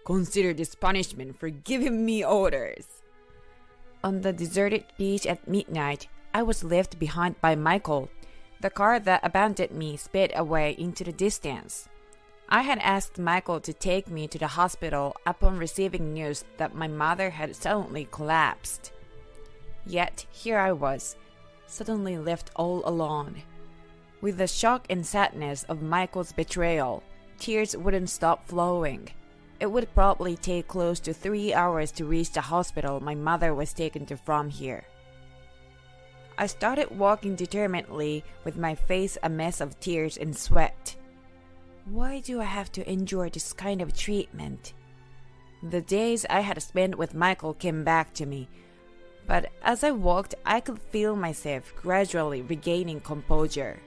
Consider this punishment for giving me orders." On the deserted beach at midnight, I was left behind by Michael. The car that abandoned me sped away into the distance. I had asked Michael to take me to the hospital upon receiving news that my mother had suddenly collapsed. Yet here I was, suddenly left all alone. With the shock and sadness of Michael's betrayal, tears wouldn't stop flowing. It would probably take close to 3 hours to reach the hospital my mother was taken to from here. I started walking determinedly with my face a mess of tears and sweat. Why do I have to endure this kind of treatment? The days I had spent with Michael came back to me, but as I walked, I could feel myself gradually regaining composure.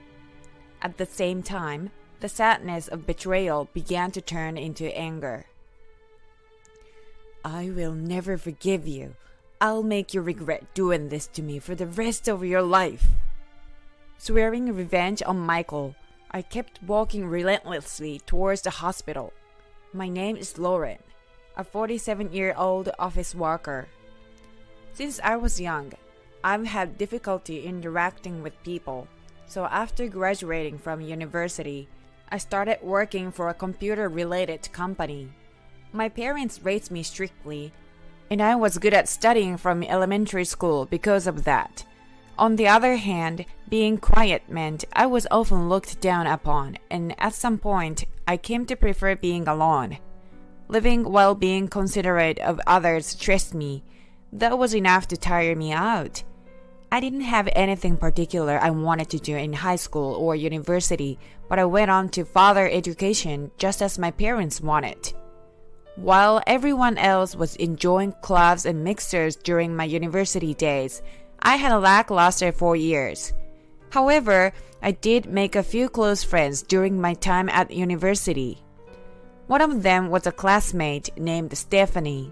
At the same time, the sadness of betrayal began to turn into anger. "I will never forgive you. I'll make you regret doing this to me for the rest of your life." Swearing revenge on Michael, I kept walking relentlessly towards the hospital. My name is Lauren, a 47-year-old office worker. Since I was young, I've had difficulty interacting with people, so after graduating from university, I started working for a computer-related company. My parents raised me strictly, and I was good at studying from elementary school because of that. On the other hand, being quiet meant I was often looked down upon, and at some point, I came to prefer being alone. Living while being considerate of others stressed me. That was enough to tire me out. I didn't have anything particular I wanted to do in high school or university, but I went on to further education just as my parents wanted. While everyone else was enjoying clubs and mixers during my university days, I had a lackluster 4 years. However, I did make a few close friends during my time at university. One of them was a classmate named Stephanie.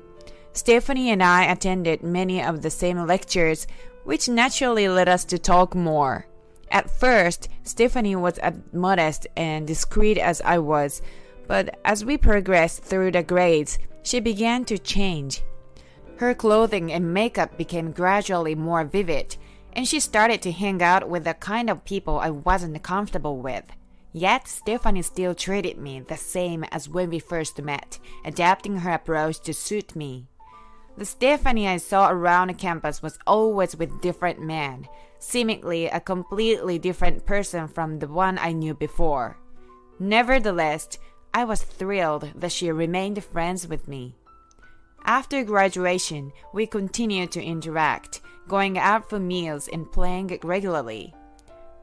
Stephanie and I attended many of the same lectures, which naturally led us to talk more. At first, Stephanie was as modest and discreet as I was, but as we progressed through the grades, she began to change. Her clothing and makeup became gradually more vivid, and she started to hang out with the kind of people I wasn't comfortable with. Yet, Stephanie still treated me the same as when we first met, adapting her approach to suit me. The Stephanie I saw around campus was always with different men, seemingly a completely different person from the one I knew before. Nevertheless, I was thrilled that she remained friends with me. After graduation, we continued to interact, going out for meals and playing regularly.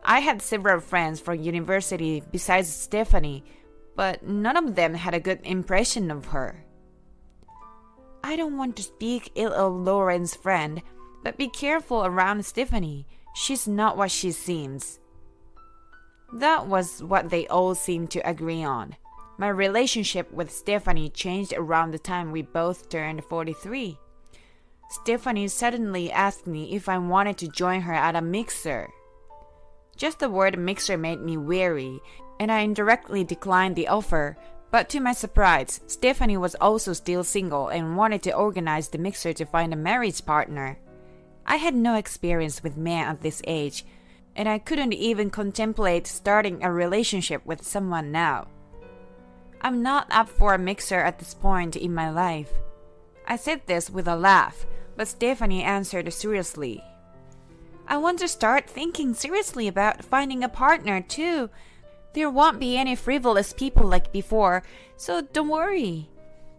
I had several friends from university besides Stephanie, but none of them had a good impression of her. I don't want to speak ill of Lauren's friend, but be careful around Stephanie. She's not what she seems. That was what they all seemed to agree on. My relationship with Stephanie changed around the time we both turned 43. Stephanie suddenly asked me if I wanted to join her at a mixer. Just the word mixer made me wary, and I indirectly declined the offer, but to my surprise, Stephanie was also still single and wanted to organize the mixer to find a marriage partner. I had no experience with men at this age, and I couldn't even contemplate starting a relationship with someone now. I'm not up for a mixer at this point in my life. I said this with a laugh, but Stephanie answered seriously. I want to start thinking seriously about finding a partner too. There won't be any frivolous people like before, so don't worry.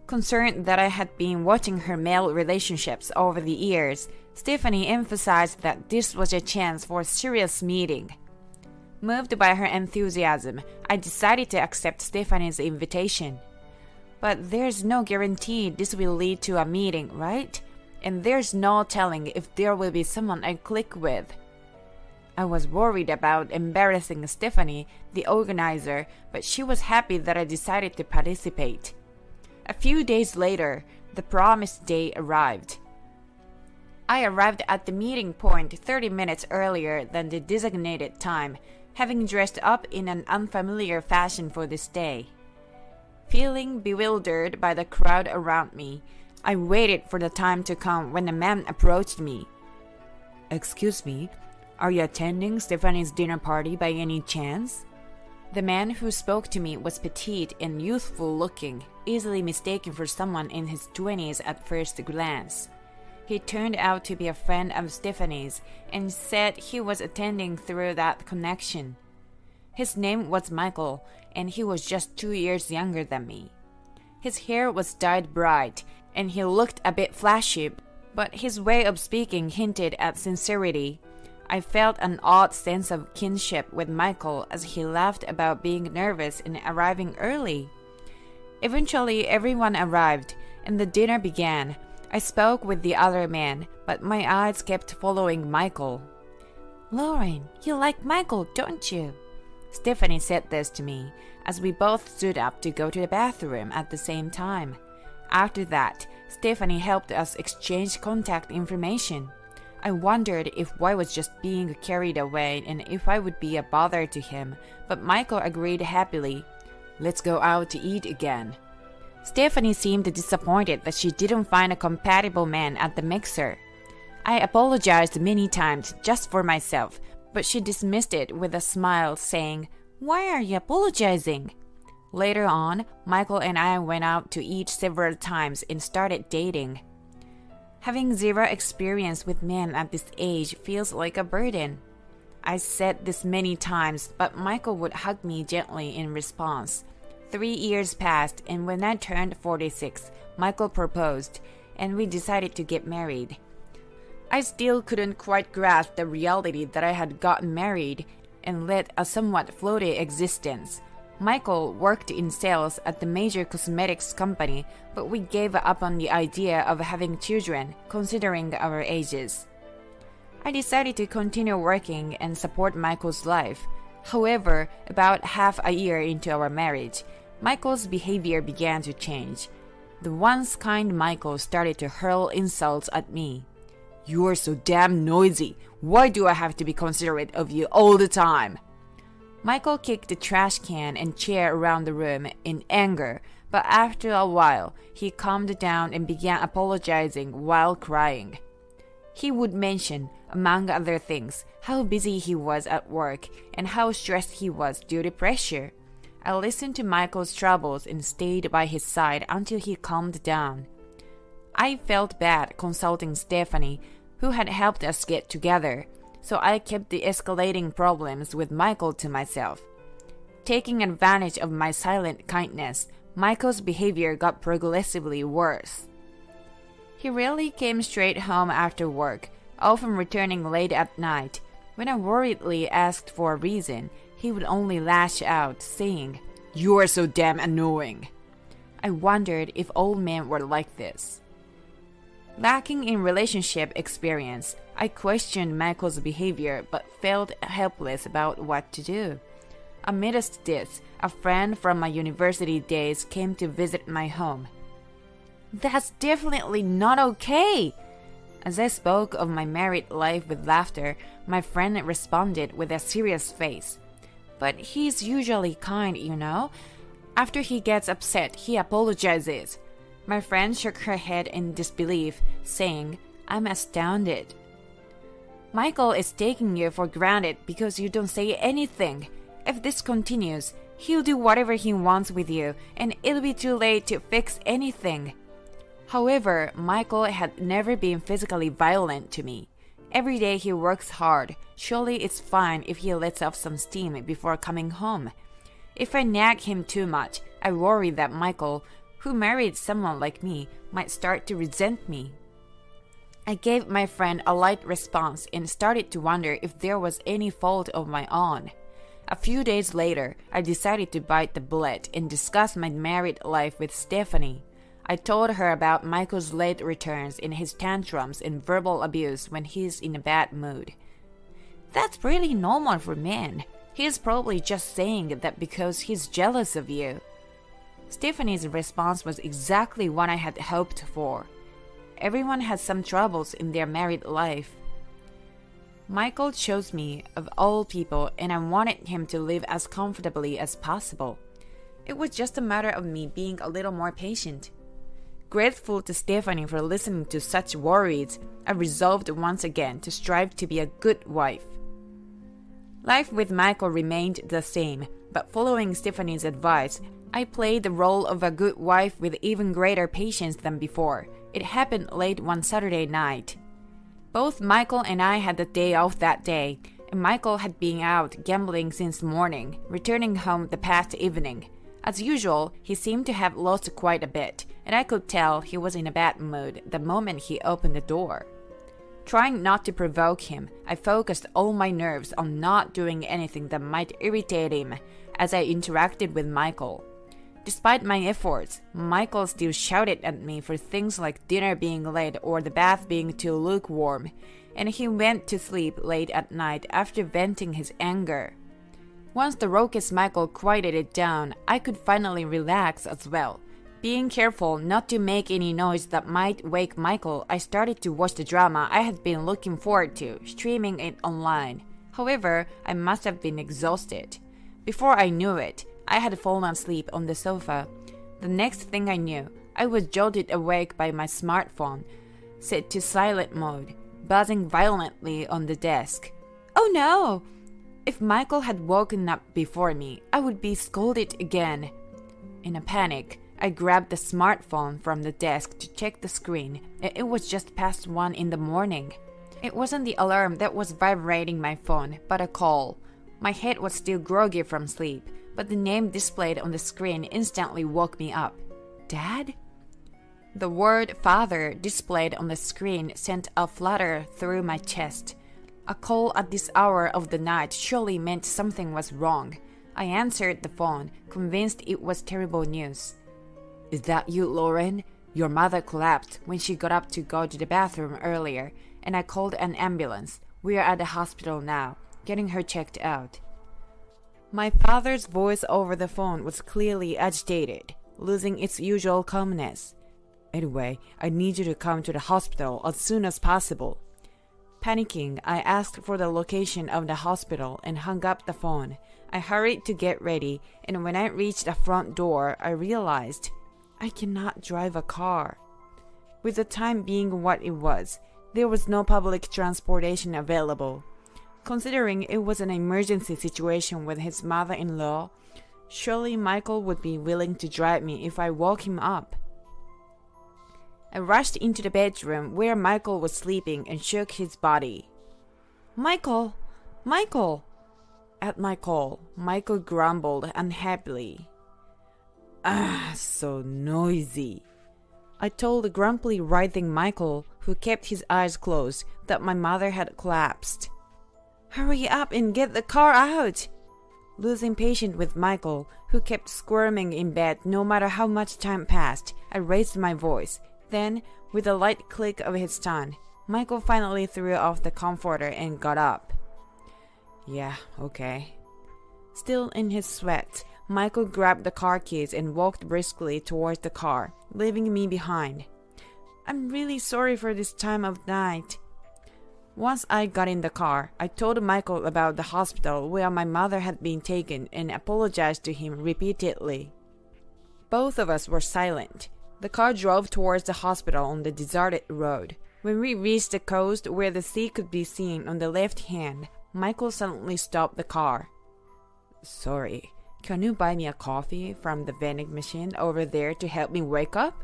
Concerned that I had been watching her male relationships over the years, Stephanie emphasized that this was a chance for a serious meeting. Moved by her enthusiasm, I decided to accept Stephanie's invitation. But there's no guarantee this will lead to a meeting, right? And there's no telling if there will be someone I click with. I was worried about embarrassing Stephanie, the organizer, but she was happy that I decided to participate. A few days later, the promised day arrived. I arrived at the meeting point 30 minutes earlier than the designated time, having dressed up in an unfamiliar fashion for this day. Feeling bewildered by the crowd around me, I waited for the time to come when a man approached me. "Excuse me, are you attending Stephanie's dinner party by any chance?" The man who spoke to me was petite and youthful looking, easily mistaken for someone in his 20s at first glance. He turned out to be a friend of Stephanie's and said he was attending through that connection. His name was Michael, and he was just 2 years younger than me. His hair was dyed bright, and he looked a bit flashy, but his way of speaking hinted at sincerity. I felt an odd sense of kinship with Michael as he laughed about being nervous and arriving early. Eventually, everyone arrived, and the dinner began. I spoke with the other man, but my eyes kept following Michael. "Lauren, you like Michael, don't you?" Stephanie said this to me, as we both stood up to go to the bathroom at the same time. After that, Stephanie helped us exchange contact information. I wondered if I was just being carried away and if I would be a bother to him, but Michael agreed happily. "Let's go out to eat again." Stephanie seemed disappointed that she didn't find a compatible man at the mixer. I apologized many times just for myself, but she dismissed it with a smile, saying, "Why are you apologizing?" Later on, Michael and I went out to eat several times and started dating. Having zero experience with men at this age feels like a burden. I said this many times, but Michael would hug me gently in response. 3 years passed, and when I turned 46, Michael proposed, and we decided to get married. I still couldn't quite grasp the reality that I had gotten married and led a somewhat floaty existence. Michael worked in sales at the major cosmetics company, but we gave up on the idea of having children, considering our ages. I decided to continue working and support Michael's life. However, about half a year into our marriage, Michael's behavior began to change. The once kind Michael started to hurl insults at me. "You're so damn noisy. Why do I have to be considerate of you all the time?" Michael kicked the trash can and chair around the room in anger, but after a while, he calmed down and began apologizing while crying. He would mention, among other things, how busy he was at work and how stressed he was due to pressure. I listened to Michael's troubles and stayed by his side until he calmed down. I felt bad consulting Stephanie, who had helped us get together, so I kept the escalating problems with Michael to myself. Taking advantage of my silent kindness, Michael's behavior got progressively worse. He rarely came straight home after work, often returning late at night. When I worriedly asked for a reason, he would only lash out, saying, "You are so damn annoying." I wondered if all men were like this. Lacking in relationship experience, I questioned Michael's behavior but felt helpless about what to do. Amidst this, a friend from my university days came to visit my home. "That's definitely not okay!" As I spoke of my married life with laughter, my friend responded with a serious face. "But he's usually kind, you know. After he gets upset, he apologizes." My friend shook her head in disbelief, saying, "I'm astounded." "Michael is taking you for granted because you don't say anything. If this continues, he'll do whatever he wants with you, and it'll be too late to fix anything." However, Michael had never been physically violent to me. Every day he works hard. Surely it's fine if he lets off some steam before coming home. If I nag him too much, I worry that Michael, who married someone like me, might start to resent me. I gave my friend a light response and started to wonder if there was any fault of my own. A few days later, I decided to bite the bullet and discuss my married life with Stephanie. I told her about Michael's late returns and his tantrums and verbal abuse when he's in a bad mood. "That's really normal for men. He's probably just saying that because he's jealous of you." Stephanie's response was exactly what I had hoped for. Everyone has some troubles in their married life. Michael chose me of all people, and I wanted him to live as comfortably as possible. It was just a matter of me being a little more patient. Grateful to Stephanie for listening to such worries, I resolved once again to strive to be a good wife. Life with Michael remained the same, but following Stephanie's advice, I played the role of a good wife with even greater patience than before. It happened late one Saturday night. Both Michael and I had the day off that day, and Michael had been out gambling since morning, returning home the past evening. As usual, he seemed to have lost quite a bit, and I could tell he was in a bad mood the moment he opened the door. Trying not to provoke him, I focused all my nerves on not doing anything that might irritate him as I interacted with Michael. Despite my efforts, Michael still shouted at me for things like dinner being late or the bath being too lukewarm, and he went to sleep late at night after venting his anger. Once the raucous Michael quieted down, I could finally relax as well. Being careful not to make any noise that might wake Michael, I started to watch the drama I had been looking forward to, streaming it online. However, I must have been exhausted. Before I knew it, I had fallen asleep on the sofa. The next thing I knew, I was jolted awake by my smartphone, set to silent mode, buzzing violently on the desk. Oh no! If Michael had woken up before me, I would be scolded again. In a panic, I grabbed the smartphone from the desk to check the screen. It was just past 1 in the morning. It wasn't the alarm that was vibrating my phone, but a call. My head was still groggy from sleep, but the name displayed on the screen instantly woke me up. Dad? The word father displayed on the screen sent a flutter through my chest. A call at this hour of the night surely meant something was wrong. I answered the phone, convinced it was terrible news. Is that you, Lauren? Your mother collapsed when she got up to go to the bathroom earlier, and I called an ambulance. We are at the hospital now, getting her checked out. My father's voice over the phone was clearly agitated, losing its usual calmness. Anyway, I need you to come to the hospital as soon as possible. Panicking, I asked for the location of the hospital and hung up the phone. I hurried to get ready, and when I reached the front door, I realized I cannot drive a car. With the time being what it was, there was no public transportation available. Considering it was an emergency situation with his mother-in-law, surely Michael would be willing to drive me if I woke him up. I rushed into the bedroom where Michael was sleeping and shook his body. Michael! Michael! At my call, Michael grumbled unhappily. So noisy. I told the grumpily writhing Michael, who kept his eyes closed, that my mother had collapsed. Hurry up and get the car out! Losing patience with Michael, who kept squirming in bed no matter how much time passed, I raised my voice. Then, with a light click of his tongue, Michael finally threw off the comforter and got up. Yeah, okay. Still in his sweat, Michael grabbed the car keys and walked briskly towards the car, leaving me behind. I'm really sorry for this time of night. Once I got in the car, I told Michael about the hospital where my mother had been taken and apologized to him repeatedly. Both of us were silent. The car drove towards the hospital on the deserted road. When we reached the coast where the sea could be seen on the left hand, Michael suddenly stopped the car. Sorry, can you buy me a coffee from the vending machine over there to help me wake up?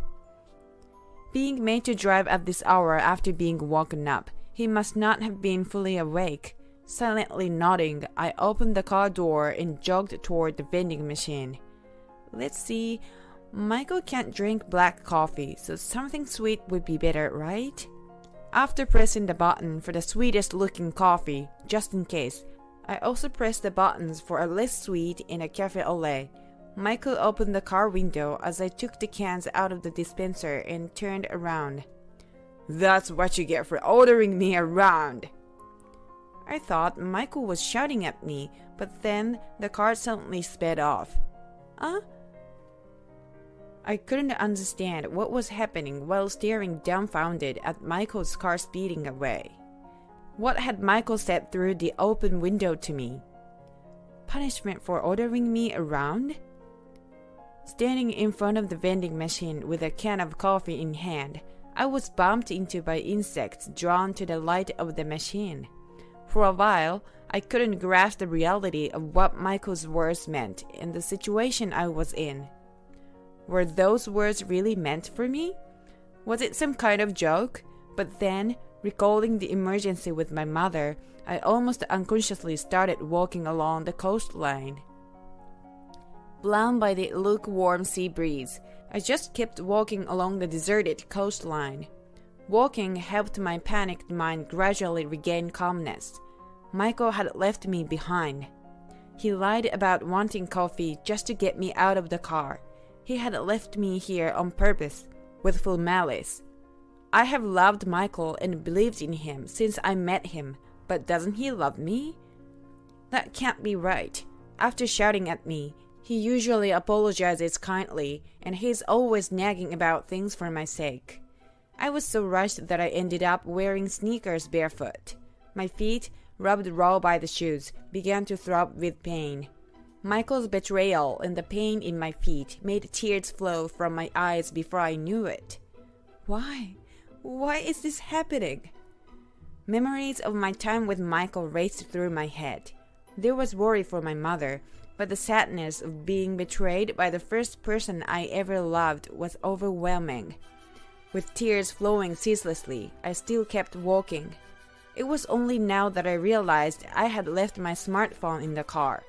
Being made to drive at this hour after being woken up, he must not have been fully awake. Silently nodding, I opened the car door and jogged toward the vending machine. Let's see, Michael can't drink black coffee, so something sweet would be better, right? After pressing the button for the sweetest looking coffee, just in case, I also pressed the buttons for a less sweet and a cafe au lait. Michael opened the car window as I took the cans out of the dispenser and turned around. That's what you get for ordering me around. I thought Michael was shouting at me, but then the car suddenly sped off. I couldn't understand what was happening while staring dumbfounded at Michael's car speeding away. What had Michael said through the open window to me? Punishment for ordering me around? Standing in front of the vending machine with a can of coffee in hand, I was bumped into by insects drawn to the light of the machine. For a while, I couldn't grasp the reality of what Michael's words meant and the situation I was in. Were those words really meant for me? Was it some kind of joke? But then, recalling the emergency with my mother, I almost unconsciously started walking along the coastline. Blown by the lukewarm sea breeze, I just kept walking along the deserted coastline. Walking helped my panicked mind gradually regain calmness. Michael had left me behind. He lied about wanting coffee just to get me out of the car. He had left me here on purpose, with full malice. I have loved Michael and believed in him since I met him, but doesn't he love me? That can't be right. After shouting at me, he usually apologizes kindly, and he's always nagging about things for my sake. I was so rushed that I ended up wearing sneakers barefoot. My feet, rubbed raw by the shoes, began to throb with pain. Michael's betrayal and the pain in my feet made tears flow from my eyes before I knew it. Why? Why is this happening? Memories of my time with Michael raced through my head. There was worry for my mother, but the sadness of being betrayed by the first person I ever loved was overwhelming. With tears flowing ceaselessly, I still kept walking. It was only now that I realized I had left my smartphone in the car.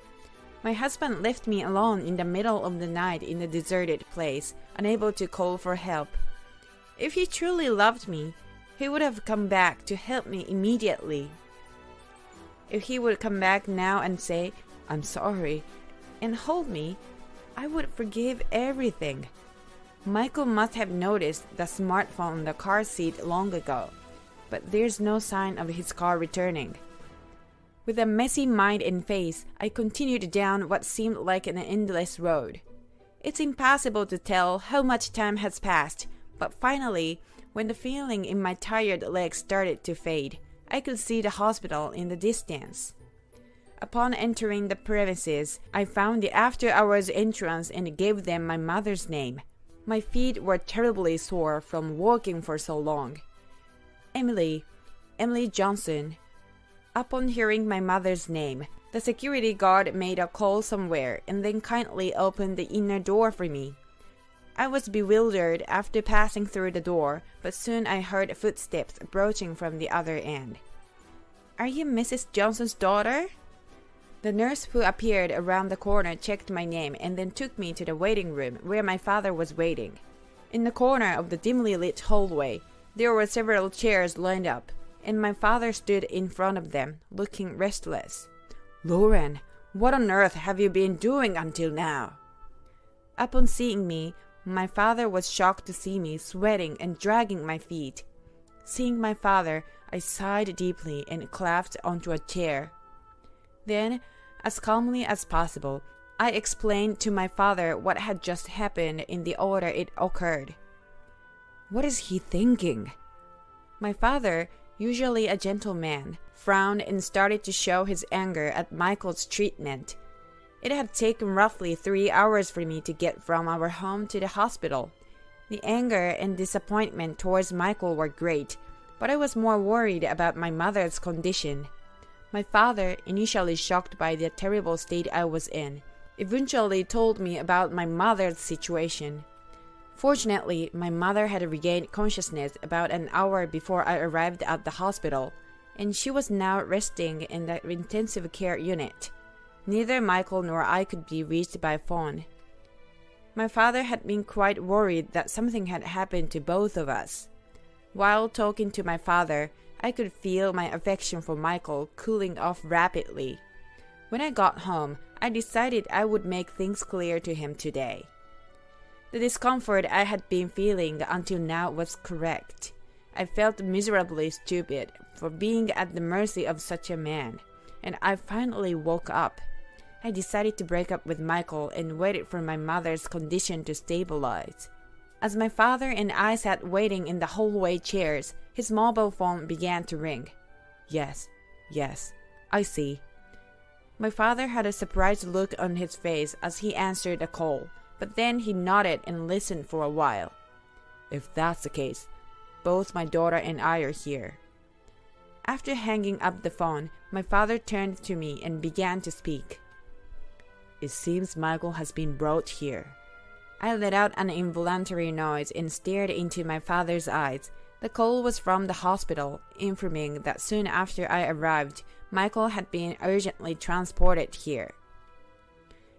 My husband left me alone in the middle of the night in a deserted place, unable to call for help. If he truly loved me, he would have come back to help me immediately. If he would come back now and say, "I'm sorry," and hold me, I would forgive everything. Michael must have noticed the smartphone in the car seat long ago, but there's no sign of his car returning. With a messy mind and face, I continued down what seemed like an endless road. It's impossible to tell how much time has passed, but finally, when the feeling in my tired legs started to fade, I could see the hospital in the distance. Upon entering the premises, I found the after-hours entrance and gave them my mother's name. My feet were terribly sore from walking for so long. Emily Johnson. Upon hearing my mother's name, the security guard made a call somewhere and then kindly opened the inner door for me. I was bewildered after passing through the door, but soon I heard footsteps approaching from the other end. "Are you Mrs. Johnson's daughter?" The nurse who appeared around the corner checked my name and then took me to the waiting room where my father was waiting. In the corner of the dimly lit hallway, there were several chairs lined up, and my father stood in front of them, looking restless. "Lauren, what on earth have you been doing until now?" Upon seeing me, my father was shocked to see me sweating and dragging my feet. Seeing my father, I sighed deeply and collapsed onto a chair. Then, as calmly as possible, I explained to my father what had just happened in the order it occurred. "What is he thinking?" My father, usually a gentleman, frowned and started to show his anger at Michael's treatment. It had taken roughly 3 hours for me to get from our home to the hospital. The anger and disappointment towards Michael were great, but I was more worried about my mother's condition. My father, initially shocked by the terrible state I was in, eventually told me about my mother's situation. Fortunately, my mother had regained consciousness about an hour before I arrived at the hospital, and she was now resting in the intensive care unit. Neither Michael nor I could be reached by phone. My father had been quite worried that something had happened to both of us. While talking to my father, I could feel my affection for Michael cooling off rapidly. When I got home, I decided I would make things clear to him today. The discomfort I had been feeling until now was correct. I felt miserably stupid for being at the mercy of such a man, and I finally woke up. I decided to break up with Michael and waited for my mother's condition to stabilize. As my father and I sat waiting in the hallway chairs, his mobile phone began to ring. Yes, I see. My father had a surprised look on his face as he answered the call, but then he nodded and listened for a while. "If that's the case, both my daughter and I are here." After hanging up the phone, my father turned to me and began to speak. "It seems Michael has been brought here." I let out an involuntary noise and stared into my father's eyes. The call was from the hospital, informing that soon after I arrived, Michael had been urgently transported here.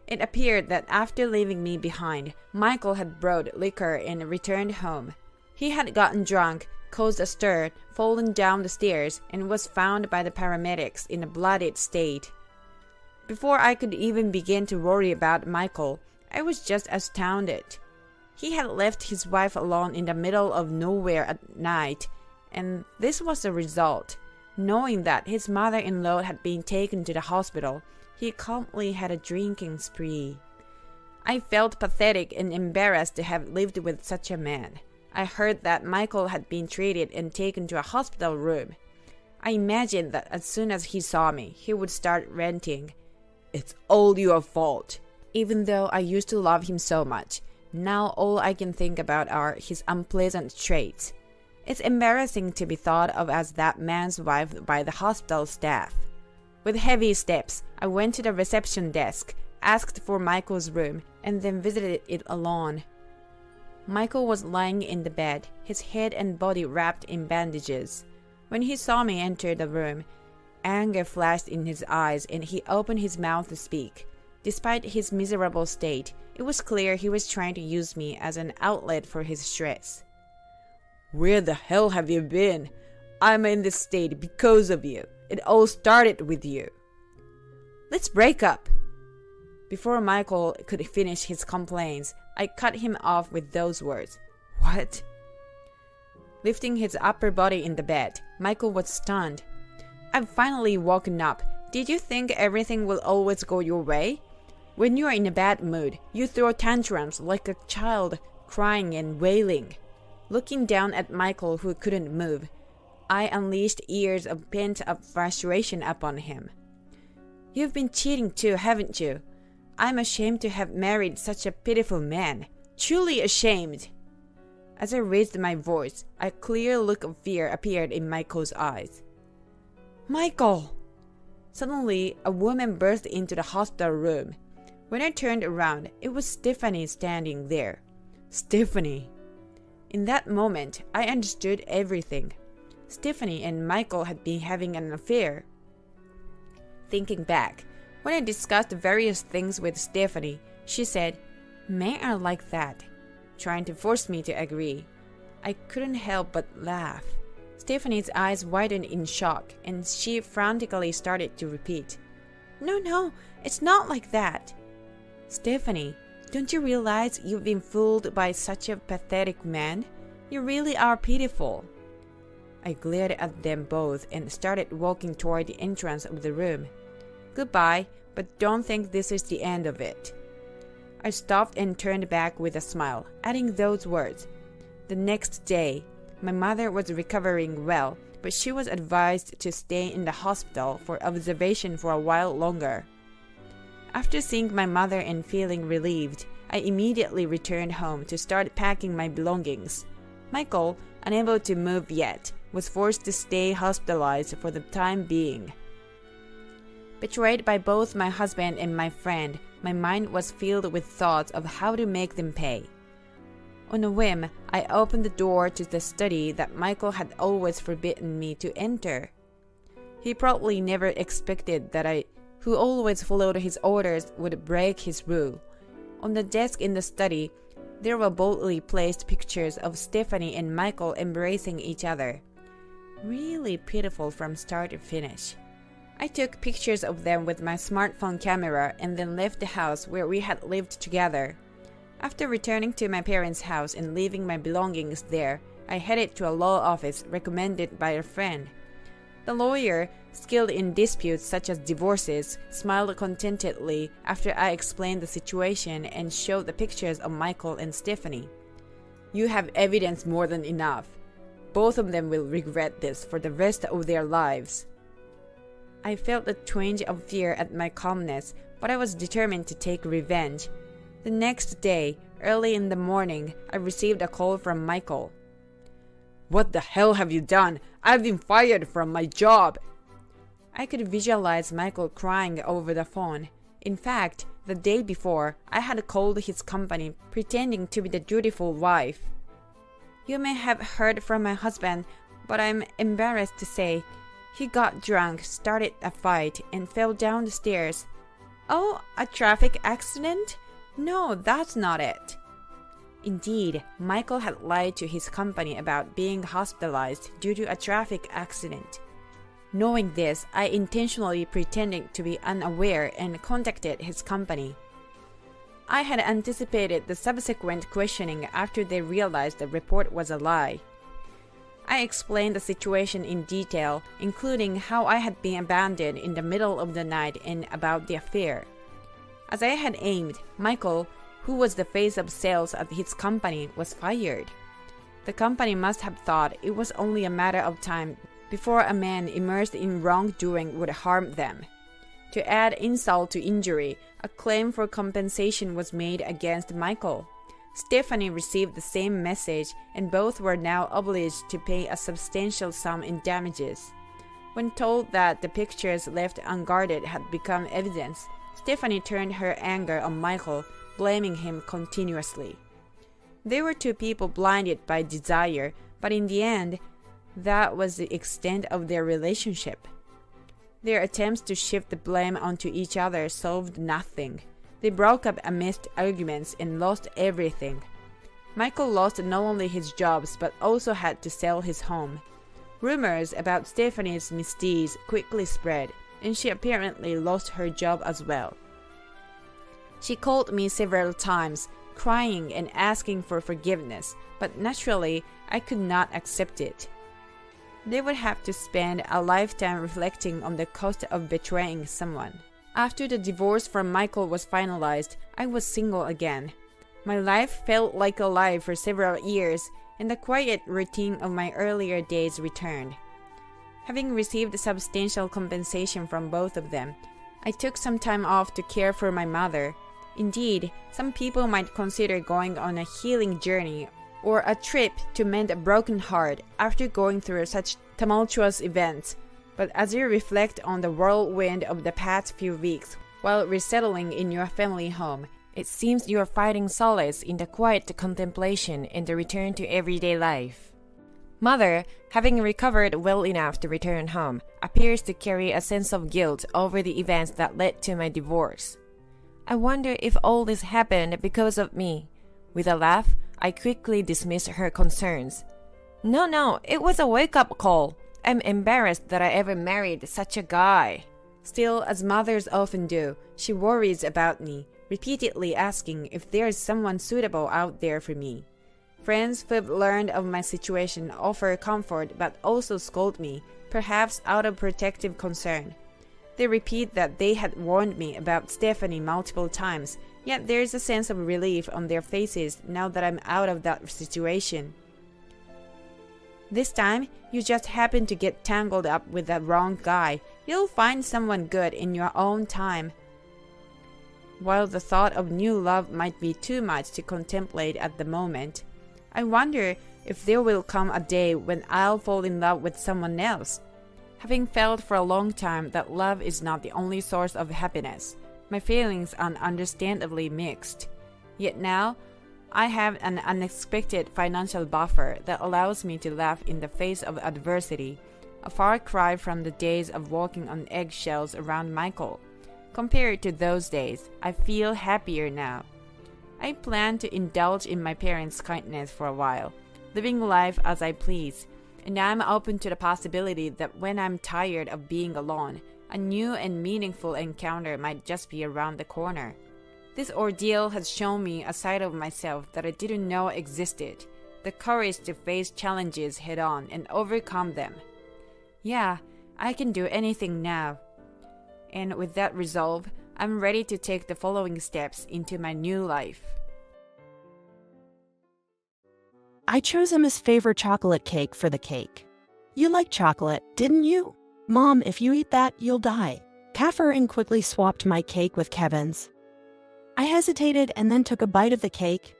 It appeared that after leaving me behind, Michael had brought liquor and returned home. He had gotten drunk, caused a stir, fallen down the stairs, and was found by the paramedics in a bloodied state. Before I could even begin to worry about Michael, I was just astounded. He had left his wife alone in the middle of nowhere at night, and this was the result. Knowing that his mother-in-law had been taken to the hospital, he calmly had a drinking spree. I felt pathetic and embarrassed to have lived with such a man. I heard that Michael had been treated and taken to a hospital room. I imagined that as soon as he saw me, he would start ranting. "It's all your fault." Even though I used to love him so much, now all I can think about are his unpleasant traits. It's embarrassing to be thought of as that man's wife by the hospital staff. With heavy steps, I went to the reception desk, asked for Michael's room, and then visited it alone. Michael was lying in the bed, his head and body wrapped in bandages. When he saw me enter the room, anger flashed in his eyes and he opened his mouth to speak. Despite his miserable state, it was clear he was trying to use me as an outlet for his stress. "Where the hell have you been? I'm in this state because of you. It all started with you." "Let's break up." Before Michael could finish his complaints, I cut him off with those words. "What?" Lifting his upper body in the bed, Michael was stunned. "I've finally woken up. Did you think everything will always go your way? When you are in a bad mood, you throw tantrums like a child, crying and wailing." Looking down at Michael, who couldn't move, I unleashed years of pent-up frustration upon him. "You've been cheating too, haven't you? I'm ashamed to have married such a pitiful man. Truly ashamed." As I raised my voice, a clear look of fear appeared in Michael's eyes. "Michael!" Suddenly, a woman burst into the hospital room. When I turned around, it was Stephanie standing there. Stephanie! In that moment, I understood everything. Stephanie and Michael had been having an affair. Thinking back, when I discussed various things with Stephanie, she said, "Men are like that," trying to force me to agree. I couldn't help but laugh. Stephanie's eyes widened in shock, and she frantically started to repeat, No, it's not like that." "Stephanie, don't you realize you've been fooled by such a pathetic man? You really are pitiful." I glared at them both and started walking toward the entrance of the room. "Goodbye, but don't think this is the end of it." I stopped and turned back with a smile, adding those words. The next day, my mother was recovering well, but she was advised to stay in the hospital for observation for a while longer. After seeing my mother and feeling relieved, I immediately returned home to start packing my belongings. Michael, unable to move yet, was forced to stay hospitalized for the time being. Betrayed by both my husband and my friend, my mind was filled with thoughts of how to make them pay. On a whim, I opened the door to the study that Michael had always forbidden me to enter. He probably never expected that I, who always followed his orders, would break his rule. On the desk in the study, there were boldly placed pictures of Stephanie and Michael embracing each other. Really pitiful from start to finish. I took pictures of them with my smartphone camera and then left the house where we had lived together. After returning to my parents' house and leaving my belongings there, I headed to a law office recommended by a friend. The lawyer, skilled in disputes such as divorces, smiled contentedly after I explained the situation and showed the pictures of Michael and Stephanie. "You have evidence more than enough. Both of them will regret this for the rest of their lives." I felt a twinge of fear at my calmness, but I was determined to take revenge. The next day, early in the morning, I received a call from Michael. "What the hell have you done? I've been fired from my job." I could visualize Michael crying over the phone. In fact, the day before, I had called his company pretending to be the dutiful wife. "You may have heard from my husband, but I'm embarrassed to say he got drunk, started a fight, and fell down the stairs." "Oh, a traffic accident? No, that's not it." Indeed, Michael had lied to his company about being hospitalized due to a traffic accident. Knowing this, I intentionally pretended to be unaware and contacted his company. I had anticipated the subsequent questioning after they realized the report was a lie. I explained the situation in detail, including how I had been abandoned in the middle of the night and about the affair. As I had aimed, Michael, who was the face of sales at his company, was fired. The company must have thought it was only a matter of time before a man immersed in wrongdoing would harm them. To add insult to injury, a claim for compensation was made against Michael. Stephanie received the same message, and both were now obliged to pay a substantial sum in damages. When told that the pictures left unguarded had become evidence, Stephanie turned her anger on Michael, blaming him continuously. They were two people blinded by desire, but in the end, that was the extent of their relationship. Their attempts to shift the blame onto each other solved nothing. They broke up amidst arguments and lost everything. Michael lost not only his jobs but also had to sell his home. Rumors about Stephanie's misdeeds quickly spread, and she apparently lost her job as well. She called me several times, crying and asking for forgiveness, but naturally, I could not accept it. They would have to spend a lifetime reflecting on the cost of betraying someone. After the divorce from Michael was finalized, I was single again. My life felt like a lie for several years, and the quiet routine of my earlier days returned. Having received substantial compensation from both of them, I took some time off to care for my mother. Indeed, some people might consider going on a healing journey or a trip to mend a broken heart after going through such tumultuous events. But as you reflect on the whirlwind of the past few weeks while resettling in your family home, it seems you are finding solace in the quiet contemplation and the return to everyday life. Mother, having recovered well enough to return home, appears to carry a sense of guilt over the events that led to my divorce. I wonder if all this happened because of me. With a laugh, I quickly dismissed her concerns. No, it was a wake-up call. I'm embarrassed that I ever married such a guy. Still, as mothers often do, she worries about me, repeatedly asking if there is someone suitable out there for me. Friends who've learned of my situation offer comfort but also scold me, perhaps out of protective concern. They repeat that they had warned me about Stephanie multiple times, yet there is a sense of relief on their faces now that I'm out of that situation. This time, you just happen to get tangled up with the wrong guy. You'll find someone good in your own time. While the thought of new love might be too much to contemplate at the moment, I wonder if there will come a day when I'll fall in love with someone else. Having felt for a long time that love is not the only source of happiness, my feelings are understandably mixed. Yet now, I have an unexpected financial buffer that allows me to laugh in the face of adversity, a far cry from the days of walking on eggshells around Michael. Compared to those days, I feel happier now. I plan to indulge in my parents' kindness for a while, living life as I please, and I'm open to the possibility that when I'm tired of being alone, a new and meaningful encounter might just be around the corner. This ordeal has shown me a side of myself that I didn't know existed, the courage to face challenges head-on and overcome them. Yeah, I can do anything now. And with that resolve, I'm ready to take the following steps into my new life. I chose Emma's favorite chocolate cake for the cake. You like chocolate, didn't you? Mom, if you eat that, you'll die. Catherine quickly swapped my cake with Kevin's. I hesitated and then took a bite of the cake.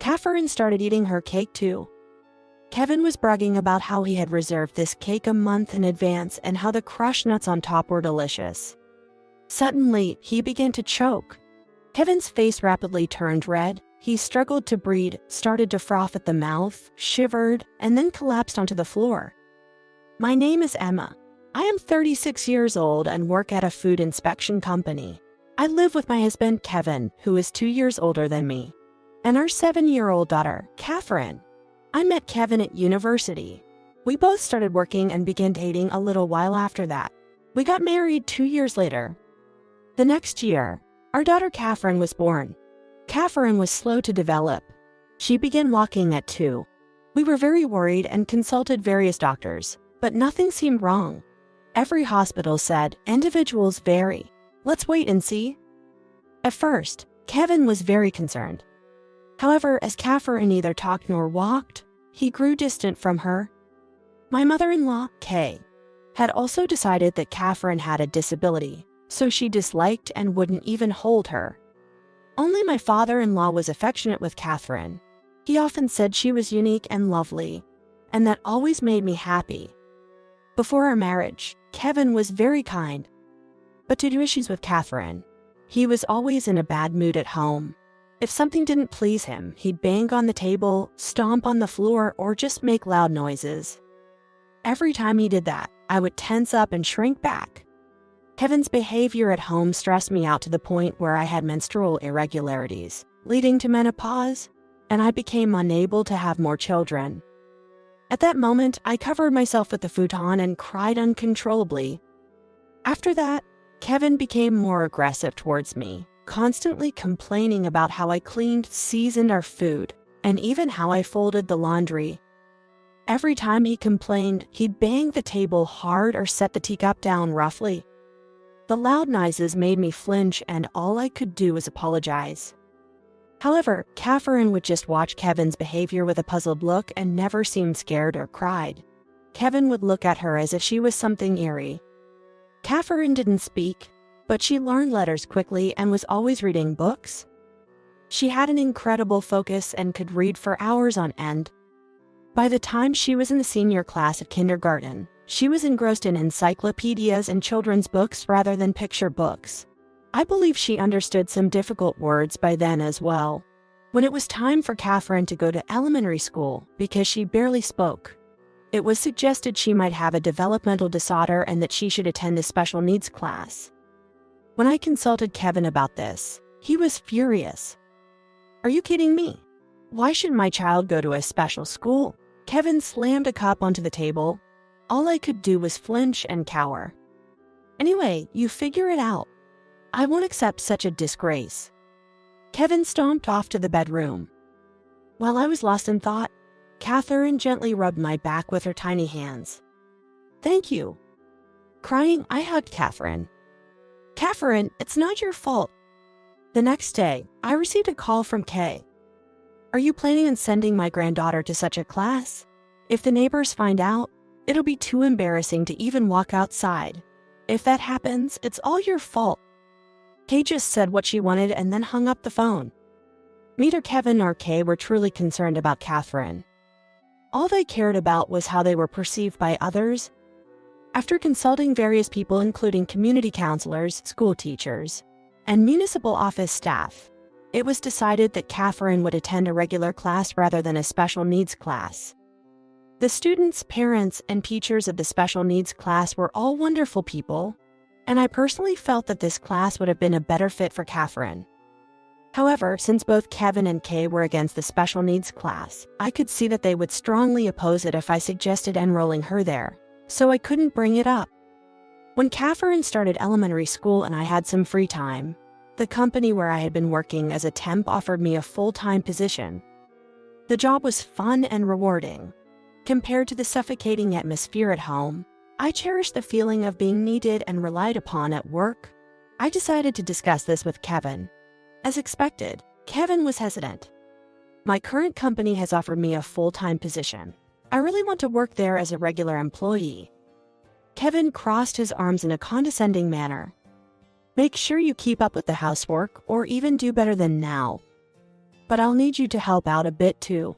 Catherine started eating her cake too. Kevin was bragging about how he had reserved this cake a month in advance and how the crushed nuts on top were delicious. Suddenly, he began to choke. Kevin's face rapidly turned red. He struggled to breathe, started to froth at the mouth, shivered, and then collapsed onto the floor. My name is Emma. I am 36 years old and work at a food inspection company. I live with my husband, Kevin, who is 2 years older than me, and our 7-year-old daughter, Catherine. I met Kevin at university. We both started working and began dating a little while after that. We got married 2 years later. The next year, our daughter Catherine was born. Catherine was slow to develop. She began walking at 2. We were very worried and consulted various doctors, but nothing seemed wrong. Every hospital said, individuals vary. Let's wait and see. At first, Kevin was very concerned. However, as Catherine neither talked nor walked, he grew distant from her. My mother-in-law, Kay, had also decided that Catherine had a disability, so she disliked and wouldn't even hold her. Only my father-in-law was affectionate with Catherine. He often said she was unique and lovely, and that always made me happy. Before our marriage, Kevin was very kind. But due to issues with Catherine, he was always in a bad mood at home. If something didn't please him, he'd bang on the table, stomp on the floor, or just make loud noises. Every time he did that, I would tense up and shrink back. Kevin's behavior at home stressed me out to the point where I had menstrual irregularities, leading to menopause, and I became unable to have more children. At that moment, I covered myself with the futon and cried uncontrollably. After that, Kevin became more aggressive towards me, constantly complaining about how I cleaned, seasoned our food, and even how I folded the laundry. Every time he complained, he'd bang the table hard or set the teacup down roughly. The loud noises made me flinch, and all I could do was apologize. However, Catherine would just watch Kevin's behavior with a puzzled look and never seemed scared or cried. Kevin would look at her as if she was something eerie. Catherine didn't speak, but she learned letters quickly and was always reading books. She had an incredible focus and could read for hours on end. By the time she was in the senior class at kindergarten, she was engrossed in encyclopedias and children's books rather than picture books. I believe she understood some difficult words by then as well. When it was time for Catherine to go to elementary school, because she barely spoke, it was suggested she might have a developmental disorder and that she should attend a special needs class. When I consulted Kevin about this, he was furious. "Are you kidding me? Why should my child go to a special school?" Kevin slammed a cup onto the table. All I could do was flinch and cower. "Anyway, you figure it out. I won't accept such a disgrace." Kevin stomped off to the bedroom. While I was lost in thought, Catherine gently rubbed my back with her tiny hands. "Thank you." Crying, I hugged Catherine. "Catherine, it's not your fault." The next day, I received a call from Kay. "Are you planning on sending my granddaughter to such a class? If the neighbors find out, it'll be too embarrassing to even walk outside. If that happens, it's all your fault." Kay just said what she wanted and then hung up the phone. Neither Kevin nor Kay were truly concerned about Catherine. All they cared about was how they were perceived by others. After consulting various people, including community counselors, school teachers, and municipal office staff, it was decided that Catherine would attend a regular class rather than a special needs class. The students, parents, and teachers of the special needs class were all wonderful people, and I personally felt that this class would have been a better fit for Catherine. However, since both Kevin and Kay were against the special needs class, I could see that they would strongly oppose it if I suggested enrolling her there, so I couldn't bring it up. When Catherine started elementary school and I had some free time, the company where I had been working as a temp offered me a full-time position. The job was fun and rewarding. Compared to the suffocating atmosphere at home, I cherished the feeling of being needed and relied upon at work. I decided to discuss this with Kevin. As expected, Kevin was hesitant. "My current company has offered me a full-time position. I really want to work there as a regular employee." Kevin crossed his arms in a condescending manner. Make sure you keep up with the housework or even do better than now. But I'll need you to help out a bit too.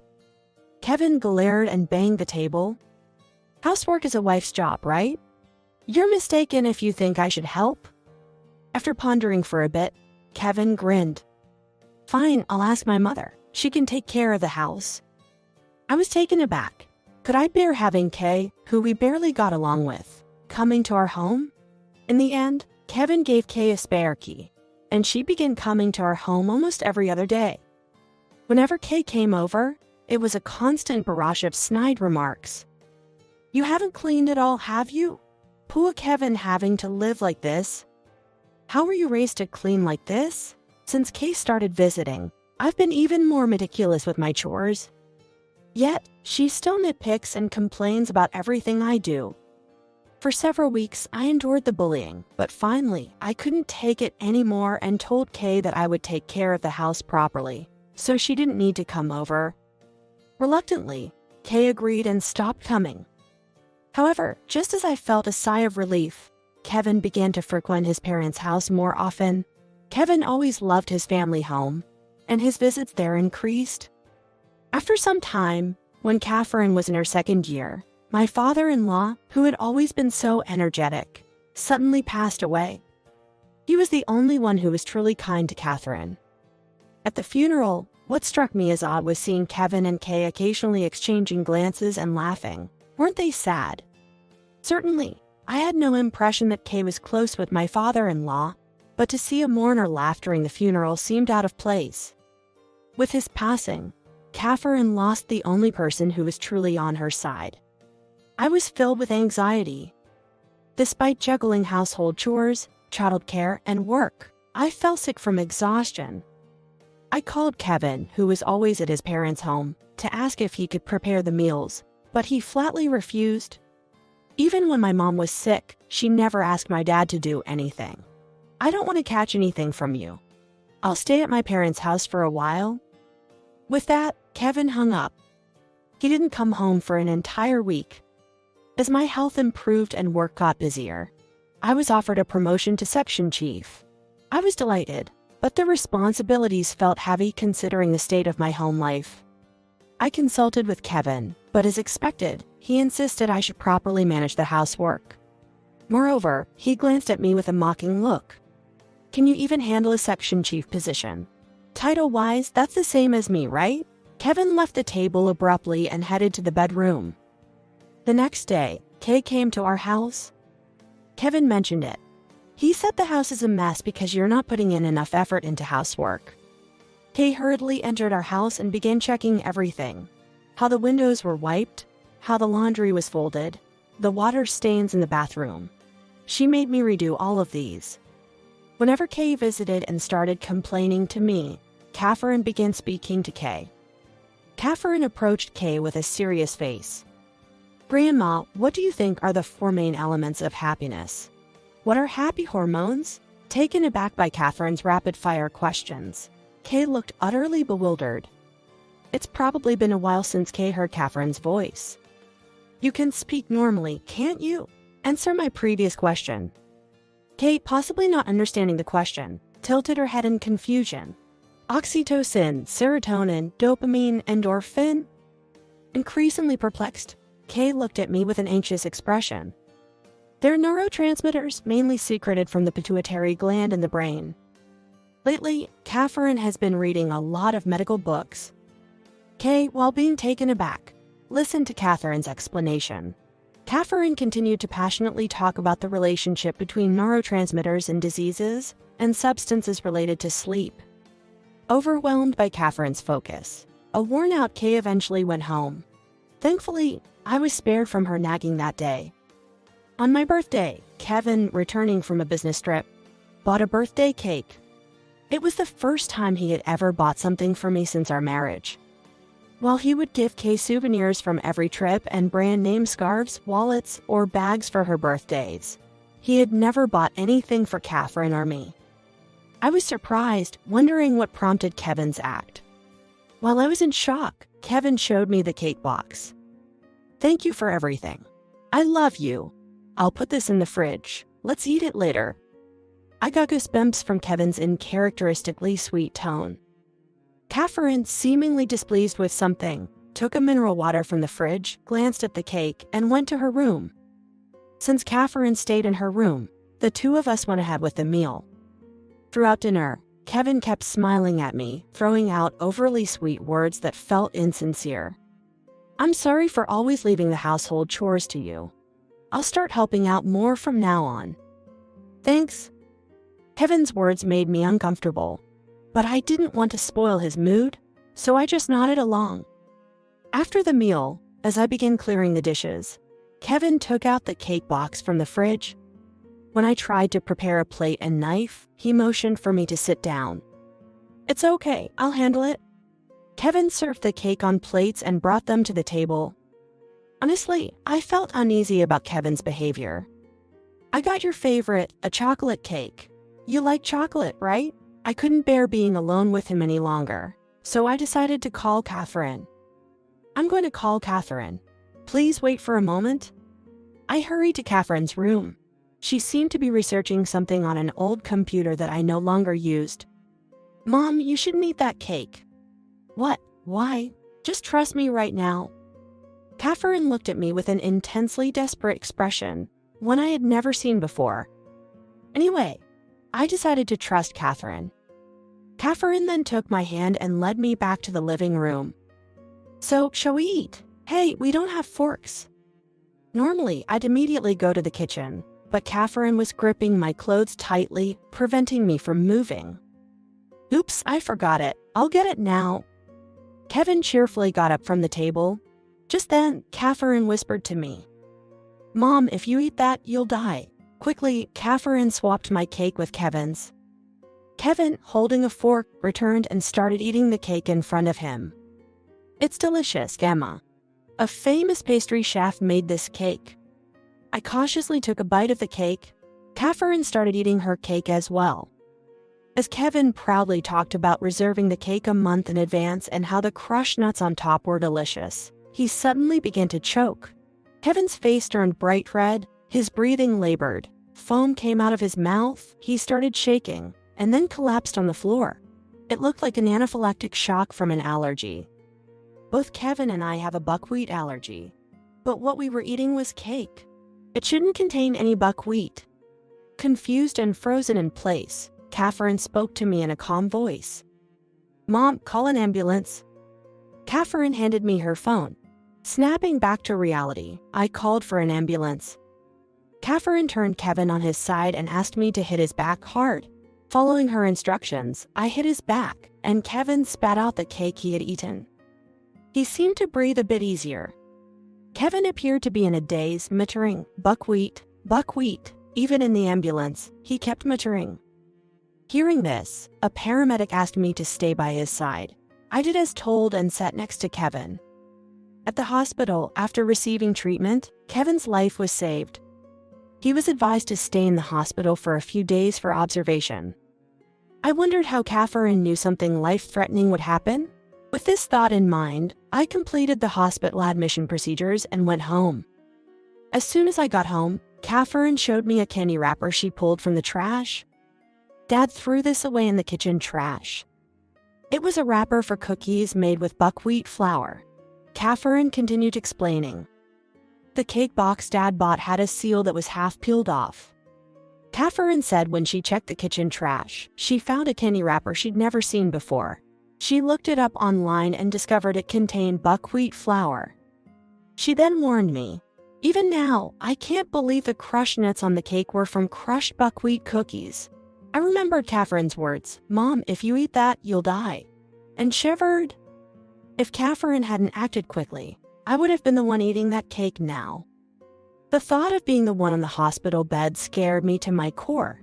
Kevin glared and banged the table. Housework is a wife's job, right? You're mistaken if you think I should help. After pondering for a bit, Kevin grinned. Fine, I'll ask my mother. She can take care of the house. I was taken aback. Could I bear having Kay, who we barely got along with, coming to our home? In the end, Kevin gave Kay a spare key, and she began coming to our home almost every other day. Whenever Kay came over, it was a constant barrage of snide remarks. You haven't cleaned at all, have you? Poor Kevin having to live like this. How were you raised to clean like this? Since Kay started visiting, I've been even more meticulous with my chores. Yet, she still nitpicks and complains about everything I do. For several weeks, I endured the bullying, but finally, I couldn't take it anymore and told Kay that I would take care of the house properly, so she didn't need to come over. Reluctantly, Kay agreed and stopped coming. However, just as I felt a sigh of relief, Kevin began to frequent his parents' house more often. Kevin always loved his family home, and his visits there increased. After some time, when Catherine was in her second year, my father-in-law, who had always been so energetic, suddenly passed away. He was the only one who was truly kind to Catherine. At the funeral, what struck me as odd was seeing Kevin and Kay occasionally exchanging glances and laughing. Weren't they sad? Certainly, I had no impression that Kay was close with my father-in-law, but to see a mourner laugh during the funeral seemed out of place. With his passing, Catherine lost the only person who was truly on her side. I was filled with anxiety. Despite juggling household chores, childcare, and work, I fell sick from exhaustion. I called Kevin, who was always at his parents' home, to ask if he could prepare the meals, but he flatly refused. Even when my mom was sick, she never asked my dad to do anything. I don't want to catch anything from you. I'll stay at my parents' house for a while. With that, Kevin hung up. He didn't come home for an entire week. As my health improved and work got busier, I was offered a promotion to section chief. I was delighted, but the responsibilities felt heavy considering the state of my home life. I consulted with Kevin, but as expected, he insisted I should properly manage the housework. Moreover, he glanced at me with a mocking look. Can you even handle a section chief position? Title-wise, that's the same as me, right? Kevin left the table abruptly and headed to the bedroom. The next day, Kay came to our house. Kevin mentioned it. He said the house is a mess because you're not putting in enough effort into housework. Kay hurriedly entered our house and began checking everything. How the windows were wiped, how the laundry was folded, the water stains in the bathroom. She made me redo all of these. Whenever Kay visited and started complaining to me, Catherine began speaking to Kay. Catherine approached Kay with a serious face. Grandma, what do you think are the 4 main elements of happiness? What are happy hormones? Taken aback by Catherine's rapid-fire questions, Kay looked utterly bewildered. It's probably been a while since Kay heard Catherine's voice. You can speak normally, can't you? Answer my previous question. Kay, possibly not understanding the question, tilted her head in confusion. Oxytocin, serotonin, dopamine, endorphin? Increasingly perplexed, Kay looked at me with an anxious expression. They're neurotransmitters mainly secreted from the pituitary gland in the brain. Lately, Catherine has been reading a lot of medical books. Kay, while being taken aback, listened to Catherine's explanation. Catherine continued to passionately talk about the relationship between neurotransmitters and diseases and substances related to sleep. Overwhelmed by Catherine's focus, a worn-out Kay eventually went home. Thankfully, I was spared from her nagging that day. On my birthday, Kevin, returning from a business trip, bought a birthday cake. It was the first time he had ever bought something for me since our marriage. While he would give Kay souvenirs from every trip and brand-name scarves, wallets, or bags for her birthdays, he had never bought anything for Catherine or me. I was surprised, wondering what prompted Kevin's act. While I was in shock, Kevin showed me the cake box. Thank you for everything. I love you. I'll put this in the fridge. Let's eat it later. I got goosebumps from Kevin's uncharacteristically sweet tone. Catherine, seemingly displeased with something, took a mineral water from the fridge, glanced at the cake, and went to her room. Since Catherine stayed in her room, the two of us went ahead with the meal. Throughout dinner, Kevin kept smiling at me, throwing out overly sweet words that felt insincere. "I'm sorry for always leaving the household chores to you. I'll start helping out more from now on." "Thanks." Kevin's words made me uncomfortable, but I didn't want to spoil his mood, so I just nodded along. After the meal, as I began clearing the dishes, Kevin took out the cake box from the fridge. When I tried to prepare a plate and knife, he motioned for me to sit down. "It's okay, I'll handle it." Kevin served the cake on plates and brought them to the table. Honestly, I felt uneasy about Kevin's behavior. "I got your favorite, a chocolate cake. You like chocolate, right?" I couldn't bear being alone with him any longer, so I decided to call Catherine. "I'm going to call Catherine. Please wait for a moment." I hurried to Catherine's room. She seemed to be researching something on an old computer that I no longer used. "Mom, you shouldn't eat that cake." "What? Why? Just trust me right now." Catherine looked at me with an intensely desperate expression, one I had never seen before. Anyway, I decided to trust Catherine. Catherine then took my hand and led me back to the living room. "So, shall we eat? Hey, we don't have forks." Normally, I'd immediately go to the kitchen, but Catherine was gripping my clothes tightly, preventing me from moving. "Oops, I forgot it. I'll get it now." Kevin cheerfully got up from the table. Just then, Catherine whispered to me, "Mom, if you eat that, you'll die." Quickly, Catherine swapped my cake with Kevin's. Kevin, holding a fork, returned and started eating the cake in front of him. "It's delicious, Gemma. A famous pastry chef made this cake." I cautiously took a bite of the cake. Catherine started eating her cake as well. As Kevin proudly talked about reserving the cake a month in advance and how the crushed nuts on top were delicious, he suddenly began to choke. Kevin's face turned bright red, his breathing labored, foam came out of his mouth, he started shaking, and then collapsed on the floor. It looked like an anaphylactic shock from an allergy. Both Kevin and I have a buckwheat allergy, but what we were eating was cake. It shouldn't contain any buckwheat. Confused and frozen in place, Catherine spoke to me in a calm voice. "Mom, call an ambulance." Catherine handed me her phone. Snapping back to reality, I called for an ambulance. Catherine turned Kevin on his side and asked me to hit his back hard. Following her instructions, I hit his back, and Kevin spat out the cake he had eaten. He seemed to breathe a bit easier. Kevin appeared to be in a daze, muttering, "Buckwheat, buckwheat." Even in the ambulance, he kept muttering. Hearing this, a paramedic asked me to stay by his side. I did as told and sat next to Kevin. At the hospital, after receiving treatment, Kevin's life was saved. He was advised to stay in the hospital for a few days for observation. I wondered how Catherine knew something life-threatening would happen. With this thought in mind, I completed the hospital admission procedures and went home. As soon as I got home, Catherine showed me a candy wrapper she pulled from the trash. Dad threw this away in the kitchen trash. It was a wrapper for cookies made with buckwheat flour. Catherine continued explaining. The cake box Dad bought had a seal that was half peeled off. Catherine said when she checked the kitchen trash, she found a candy wrapper she'd never seen before. She looked it up online and discovered it contained buckwheat flour. She then warned me, "Even now, I can't believe the crushed nuts on the cake were from crushed buckwheat cookies." I remembered Catherine's words, "Mom, if you eat that, you'll die," and shivered. If Catherine hadn't acted quickly, I would have been the one eating that cake now. The thought of being the one on the hospital bed scared me to my core.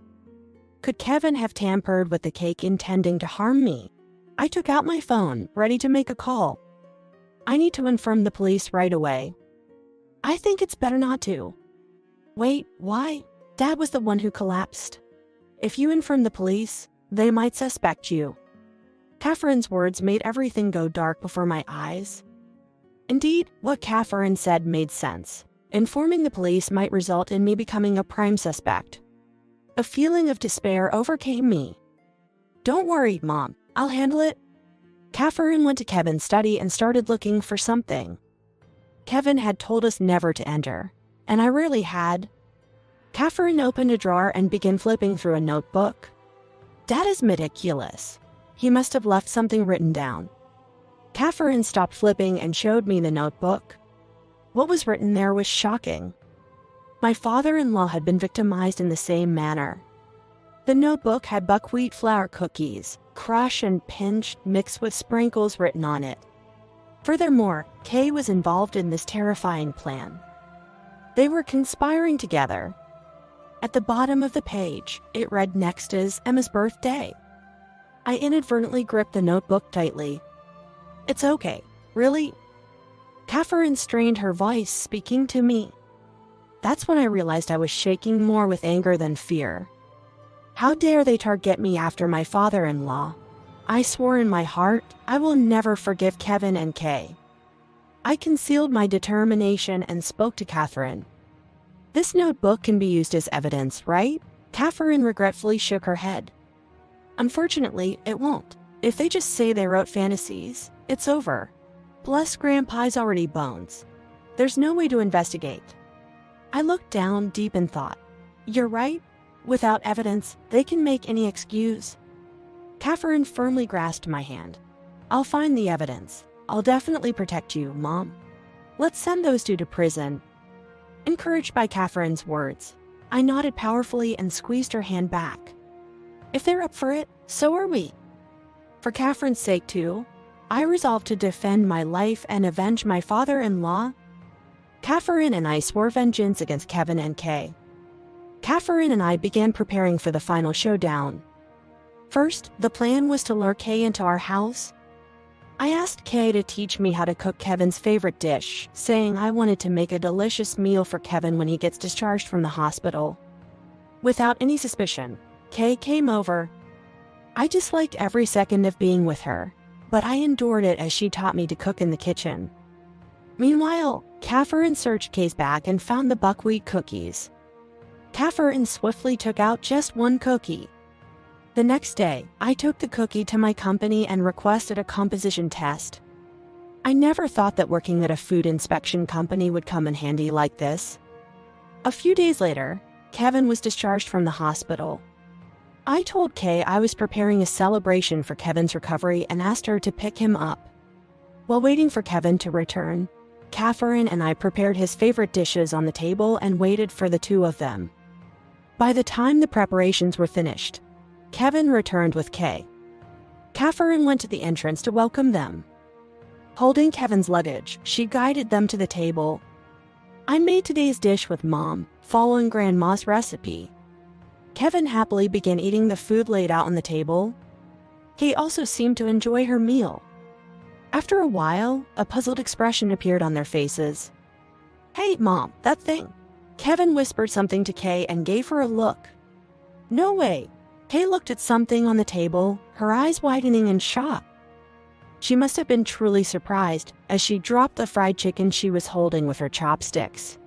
Could Kevin have tampered with the cake intending to harm me? I took out my phone, ready to make a call. I need to inform the police right away. I think it's better not to. Wait, why? Dad was the one who collapsed. If you inform the police, they might suspect you. Catherine's words made everything go dark before my eyes. Indeed, what Catherine said made sense. Informing the police might result in me becoming a prime suspect. A feeling of despair overcame me. "Don't worry, Mom. I'll handle it." Catherine went to Kevin's study and started looking for something. Kevin had told us never to enter, and I rarely had. Catherine opened a drawer and began flipping through a notebook. "That is miraculous. He must have left something written down." Catherine stopped flipping and showed me the notebook. What was written there was shocking. My father-in-law had been victimized in the same manner. The notebook had buckwheat flour cookies, crushed and pinched, mixed with sprinkles written on it. Furthermore, Kay was involved in this terrifying plan. They were conspiring together. At the bottom of the page, it read next is Emma's birthday. I inadvertently gripped the notebook tightly. "It's okay. Really?" Catherine strained her voice, speaking to me. That's when I realized I was shaking more with anger than fear. How dare they target me after my father-in-law? I swore in my heart, I will never forgive Kevin and Kay. I concealed my determination and spoke to Catherine. "This notebook can be used as evidence, right?" Catherine regretfully shook her head. "Unfortunately, it won't. If they just say they wrote fantasies, it's over. Plus, Grandpa's already bones. There's no way to investigate." I looked down deep in thought. "You're right. Without evidence, they can make any excuse." Catherine firmly grasped my hand. "I'll find the evidence. I'll definitely protect you, Mom. Let's send those two to prison." Encouraged by Catherine's words, I nodded powerfully and squeezed her hand back. If they're up for it, so are we. For Catherine's sake too, I resolved to defend my life and avenge my father-in-law. Catherine and I swore vengeance against Kevin and Kay. Catherine and I began preparing for the final showdown. First, the plan was to lure Kay into our house. I asked Kay to teach me how to cook Kevin's favorite dish, saying I wanted to make a delicious meal for Kevin when he gets discharged from the hospital. Without any suspicion, Kay came over. I disliked every second of being with her, but I endured it as she taught me to cook in the kitchen. Meanwhile, Catherine searched Kay's bag and found the buckwheat cookies. Catherine swiftly took out just one cookie. The next day, I took the cookie to my company and requested a composition test. I never thought that working at a food inspection company would come in handy like this. A few days later, Kevin was discharged from the hospital. I told Kay I was preparing a celebration for Kevin's recovery and asked her to pick him up. While waiting for Kevin to return, Catherine and I prepared his favorite dishes on the table and waited for the two of them. By the time the preparations were finished, Kevin returned with Kay. Catherine went to the entrance to welcome them. Holding Kevin's luggage, she guided them to the table. I made today's dish with Mom, following Grandma's recipe. Kevin happily began eating the food laid out on the table. Kay also seemed to enjoy her meal. After a while, a puzzled expression appeared on their faces. "Hey, Mom, that thing." Kevin whispered something to Kay and gave her a look. "No way." Kay looked at something on the table, her eyes widening in shock. She must have been truly surprised as she dropped the fried chicken she was holding with her chopsticks.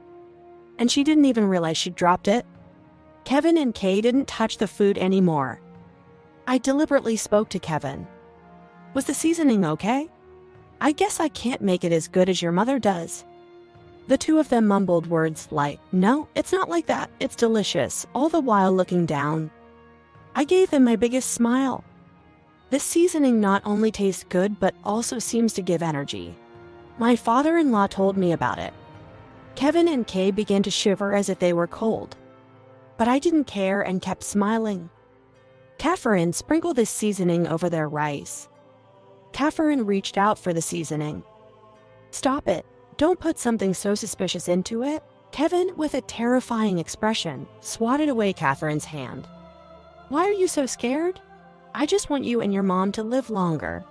And she didn't even realize she'd dropped it. Kevin and Kay didn't touch the food anymore. I deliberately spoke to Kevin. "Was the seasoning okay? I guess I can't make it as good as your mother does." The two of them mumbled words like, "No, it's not like that, it's delicious," all the while looking down. I gave them my biggest smile. This seasoning not only tastes good but also seems to give energy. My father-in-law told me about it. Kevin and Kay began to shiver as if they were cold. But I didn't care and kept smiling. Catherine sprinkled this seasoning over their rice. Catherine reached out for the seasoning. "Stop it. Don't put something so suspicious into it." Kevin, with a terrifying expression, swatted away Catherine's hand. "Why are you so scared? I just want you and your mom to live longer."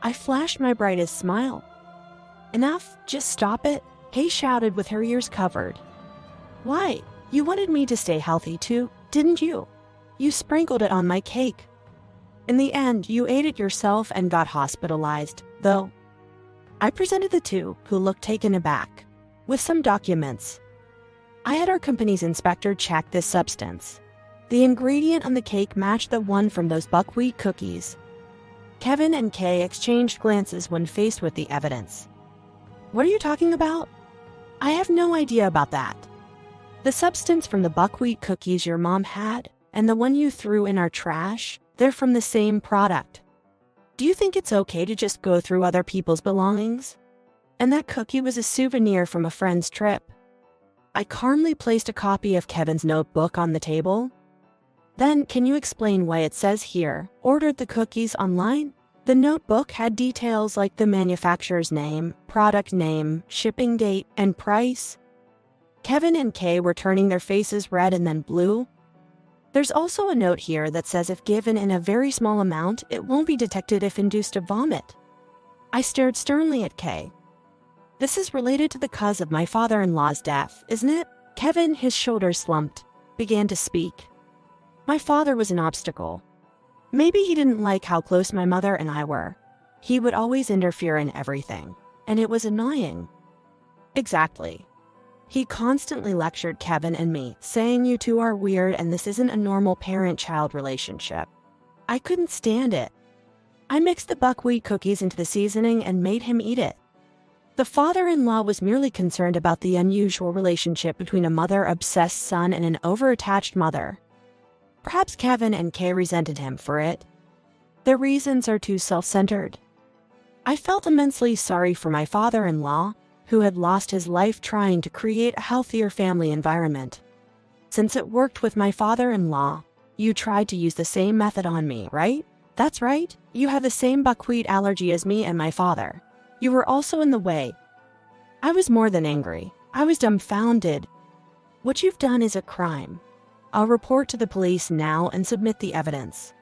I flashed my brightest smile. "Enough, just stop it," Kay shouted with her ears covered. "Why? You wanted me to stay healthy too, didn't you? You sprinkled it on my cake. In the end, you ate it yourself and got hospitalized, though." I presented the two, who looked taken aback, with some documents. I had our company's inspector check this substance. The ingredient on the cake matched the one from those buckwheat cookies. Kevin and Kay exchanged glances when faced with the evidence. What are you talking about? I have no idea about that. The substance from the buckwheat cookies your mom had and the one you threw in our trash, they're from the same product. Do you think it's okay to just go through other people's belongings? And that cookie was a souvenir from a friend's trip. I calmly placed a copy of Kevin's notebook on the table. Then, can you explain why it says here, ordered the cookies online? The notebook had details like the manufacturer's name, product name, shipping date, and price. Kevin and Kay were turning their faces red and then blue. There's also a note here that says if given in a very small amount, it won't be detected if induced to vomit. I stared sternly at Kay. This is related to the cause of my father-in-law's death, isn't it? Kevin, his shoulders slumped, began to speak. My father was an obstacle. Maybe he didn't like how close my mother and I were. He would always interfere in everything, and it was annoying. Exactly. He constantly lectured Kevin and me, saying you two are weird and this isn't a normal parent-child relationship. I couldn't stand it. I mixed the buckwheat cookies into the seasoning and made him eat it. The father-in-law was merely concerned about the unusual relationship between a mother-obsessed son and an over-attached mother. Perhaps Kevin and Kay resented him for it. Their reasons are too self-centered. I felt immensely sorry for my father-in-law, who had lost his life trying to create a healthier family environment. Since it worked with my father-in-law, you tried to use the same method on me, right? That's right. You have the same buckwheat allergy as me and my father. You were also in the way. I was more than angry. I was dumbfounded. What you've done is a crime. I'll report to the police now and submit the evidence.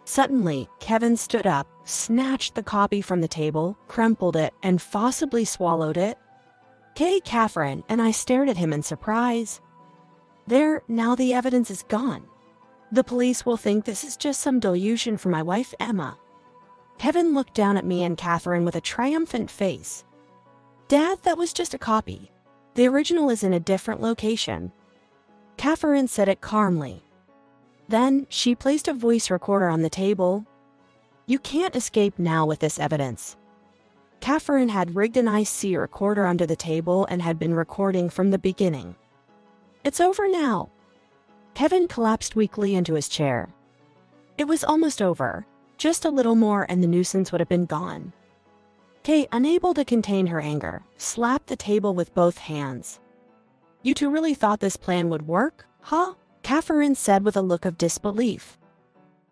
Suddenly, Kevin stood up, snatched the copy from the table, crumpled it, and forcibly swallowed it. Kay, Catherine, and I stared at him in surprise. There, now the evidence is gone. The police will think this is just some delusion from my wife, Emma. Kevin looked down at me and Catherine with a triumphant face. Dad, that was just a copy. The original is in a different location. Catherine said it calmly. Then, she placed a voice recorder on the table. You can't escape now with this evidence. Catherine had rigged an IC recorder under the table and had been recording from the beginning. It's over now. Kevin collapsed weakly into his chair. It was almost over. Just a little more and the nuisance would have been gone. Kay, unable to contain her anger, slapped the table with both hands. You two really thought this plan would work, huh? Catherine said with a look of disbelief.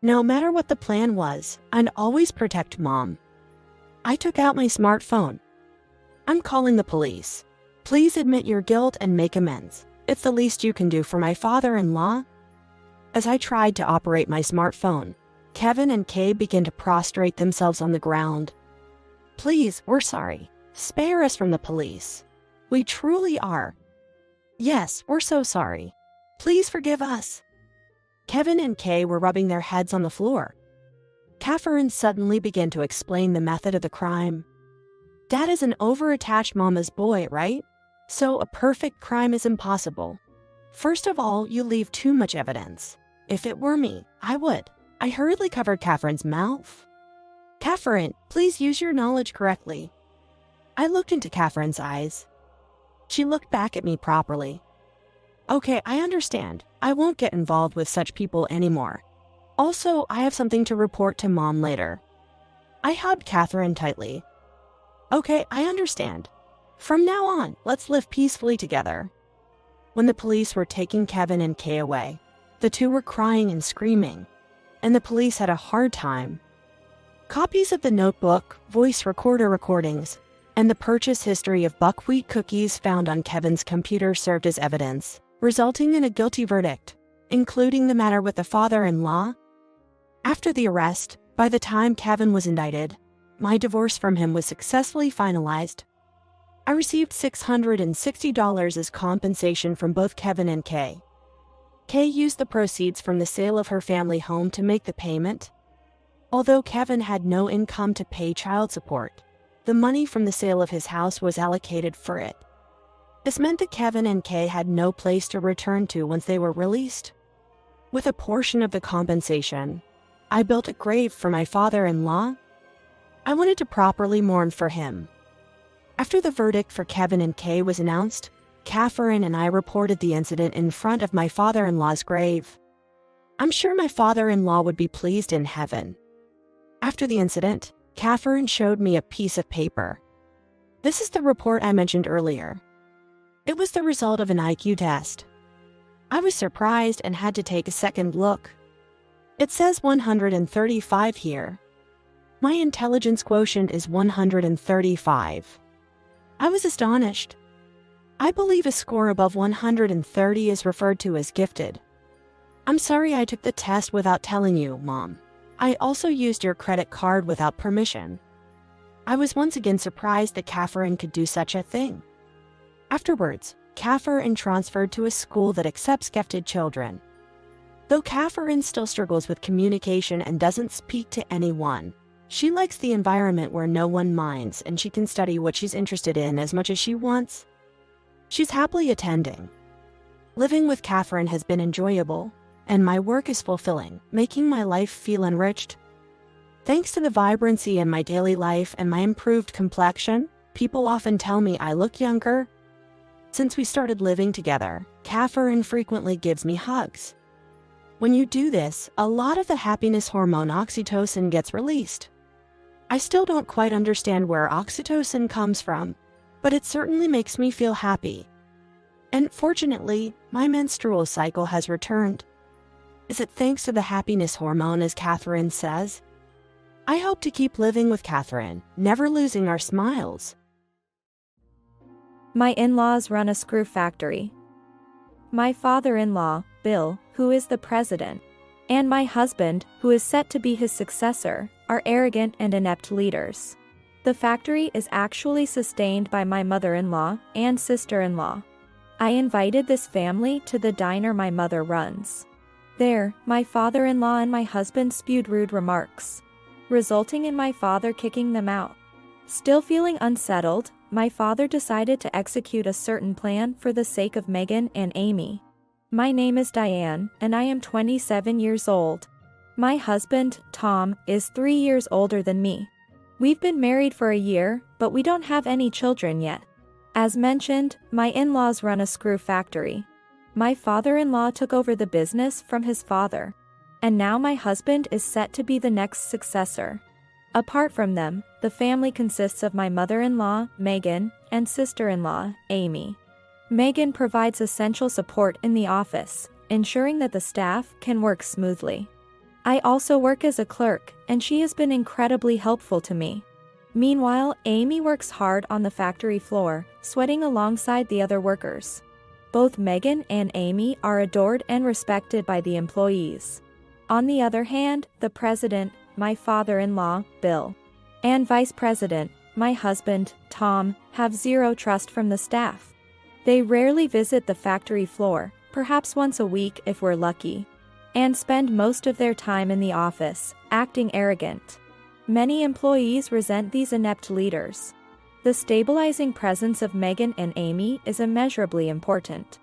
No matter what the plan was, I'd always protect Mom. I took out my smartphone. I'm calling the police. Please admit your guilt and make amends. It's the least you can do for my father-in-law. As I tried to operate my smartphone, Kevin and Kay began to prostrate themselves on the ground. Please, we're sorry. Spare us from the police. We truly are. Yes, we're so sorry. Please forgive us. Kevin and Kay were rubbing their heads on the floor. Catherine suddenly began to explain the method of the crime. Dad is an over-attached mama's boy, right? So a perfect crime is impossible. First of all, you leave too much evidence. If it were me, I would. I hurriedly covered Catherine's mouth. Catherine, please use your knowledge correctly. I looked into Catherine's eyes. She looked back at me properly. Okay, I understand. I won't get involved with such people anymore. Also, I have something to report to Mom later. I hugged Catherine tightly. Okay, I understand. From now on, let's live peacefully together. When the police were taking Kevin and Kay away, the two were crying and screaming, and the police had a hard time. Copies of the notebook, voice recorder recordings, and the purchase history of buckwheat cookies found on Kevin's computer served as evidence, resulting in a guilty verdict, including the matter with the father-in-law. After the arrest, by the time Kevin was indicted, my divorce from him was successfully finalized. I received $660 as compensation from both Kevin and Kay. Kay used the proceeds from the sale of her family home to make the payment. Although Kevin had no income to pay child support, the money from the sale of his house was allocated for it. This meant that Kevin and Kay had no place to return to once they were released. With a portion of the compensation, I built a grave for my father-in-law. I wanted to properly mourn for him. After the verdict for Kevin and Kay was announced, Catherine and I reported the incident in front of my father-in-law's grave. I'm sure my father-in-law would be pleased in heaven. After the incident, Catherine showed me a piece of paper. This is the report I mentioned earlier. It was the result of an IQ test. I was surprised and had to take a second look. It says 135 here. My intelligence quotient is 135. I was astonished. I believe a score above 130 is referred to as gifted. I'm sorry I took the test without telling you, Mom. I also used your credit card without permission. I was once again surprised that Catherine could do such a thing. Afterwards, Catherine transferred to a school that accepts gifted children. Though Catherine still struggles with communication and doesn't speak to anyone, she likes the environment where no one minds and she can study what she's interested in as much as she wants. She's happily attending. Living with Catherine has been enjoyable, and my work is fulfilling, making my life feel enriched. Thanks to the vibrancy in my daily life and my improved complexion, people often tell me I look younger. Since we started living together, Catherine frequently gives me hugs. When you do this, a lot of the happiness hormone oxytocin gets released. I still don't quite understand where oxytocin comes from, but it certainly makes me feel happy. And fortunately, my menstrual cycle has returned. Is it thanks to the happiness hormone, as Catherine says? I hope to keep living with Catherine, never losing our smiles. My in-laws run a screw factory. My father-in-law, Bill, who is the president, and my husband, who is set to be his successor, are arrogant and inept leaders. The factory is actually sustained by my mother-in-law and sister-in-law. I invited this family to the diner my mother runs. There, my father-in-law and my husband spewed rude remarks, resulting in my father kicking them out. Still feeling unsettled, my father decided to execute a certain plan for the sake of Megan and Amy. My name is Diane, and I am 27 years old. My husband, Tom, is 3 years older than me. We've been married for a year, but we don't have any children yet. As mentioned, my in-laws run a screw factory. My father-in-law took over the business from his father, and now my husband is set to be the next successor. Apart from them, the family consists of my mother-in-law, Megan, and sister-in-law, Amy. Megan provides essential support in the office, ensuring that the staff can work smoothly. I also work as a clerk, and she has been incredibly helpful to me. Meanwhile, Amy works hard on the factory floor, sweating alongside the other workers. Both Megan and Amy are adored and respected by the employees. On the other hand, the president, my father-in-law, Bill, and vice president, my husband, Tom, have zero trust from the staff. They rarely visit the factory floor, perhaps once a week if we're lucky, and spend most of their time in the office, acting arrogant. Many employees resent these inept leaders. The stabilizing presence of Megan and Amy is immeasurably important.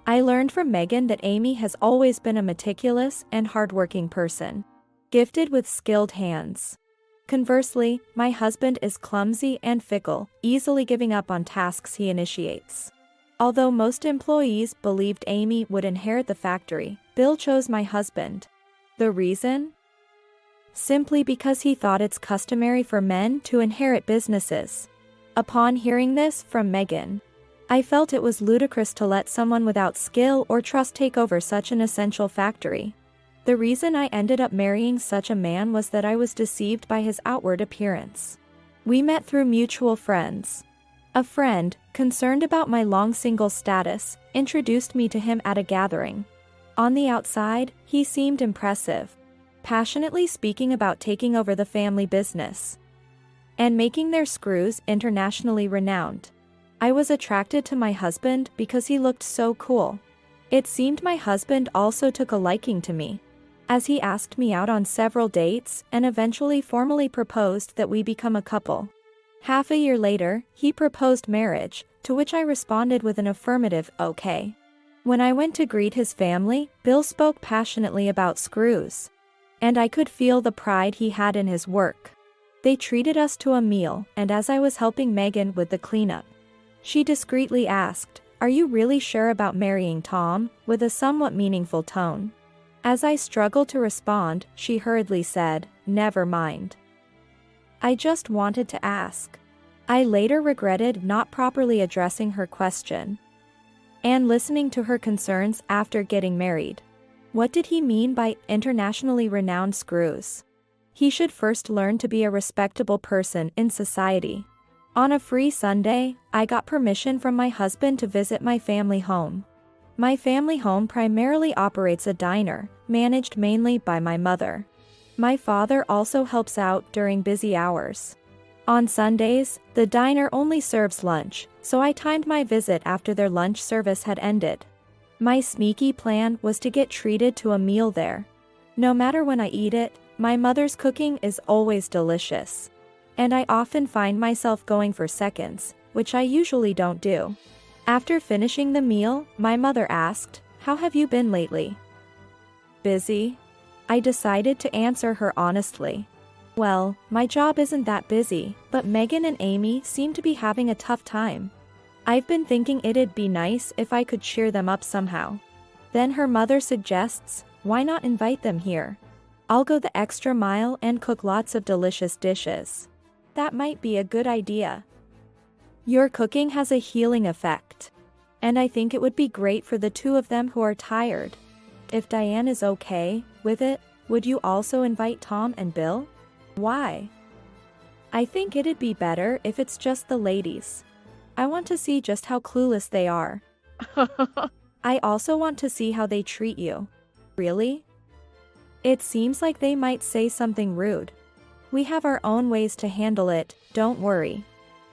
I learned from Megan that Amy has always been a meticulous and hardworking person, gifted with skilled hands. Conversely, my husband is clumsy and fickle, easily giving up on tasks he initiates. Although most employees believed Amy would inherit the factory, Bill chose my husband. The reason? Simply because he thought it's customary for men to inherit businesses. Upon hearing this from Megan, I felt it was ludicrous to let someone without skill or trust take over such an essential factory. The reason I ended up marrying such a man was that I was deceived by his outward appearance. We met through mutual friends. A friend, concerned about my long single status, introduced me to him at a gathering. On the outside, he seemed impressive, passionately speaking about taking over the family business and making their screws internationally renowned. I was attracted to my husband because he looked so cool. It seemed my husband also took a liking to me, as he asked me out on several dates and eventually formally proposed that we become a couple. Half a year later, he proposed marriage, to which I responded with an affirmative, okay. When I went to greet his family, Bill spoke passionately about screws. And I could feel the pride he had in his work. They treated us to a meal, and as I was helping Megan with the cleanup, she discreetly asked, "Are you really sure about marrying Tom?" with a somewhat meaningful tone. As I struggled to respond, she hurriedly said, "Never mind. I just wanted to ask." I later regretted not properly addressing her question and listening to her concerns after getting married. What did he mean by internationally renowned screws? He should first learn to be a respectable person in society. On a free Sunday, I got permission from my husband to visit my family home. My family home primarily operates a diner, managed mainly by my mother. My father also helps out during busy hours. On Sundays, the diner only serves lunch, so I timed my visit after their lunch service had ended. My sneaky plan was to get treated to a meal there. No matter when I eat it, my mother's cooking is always delicious. And I often find myself going for seconds, which I usually don't do. After finishing the meal, my mother asked, "How have you been lately?" "Busy." I decided to answer her honestly. "Well, my job isn't that busy, but Megan and Amy seem to be having a tough time. I've been thinking it'd be nice if I could cheer them up somehow." Then her mother suggests, "Why not invite them here? I'll go the extra mile and cook lots of delicious dishes." "That might be a good idea. Your cooking has a healing effect. And I think it would be great for the two of them who are tired. If Diane is okay with it, would you also invite Tom and Bill?" "Why?" "I think it'd be better if it's just the ladies. I want to see just how clueless they are." "I also want to see how they treat you." "Really?" "It seems like they might say something rude. We have our own ways to handle it, don't worry."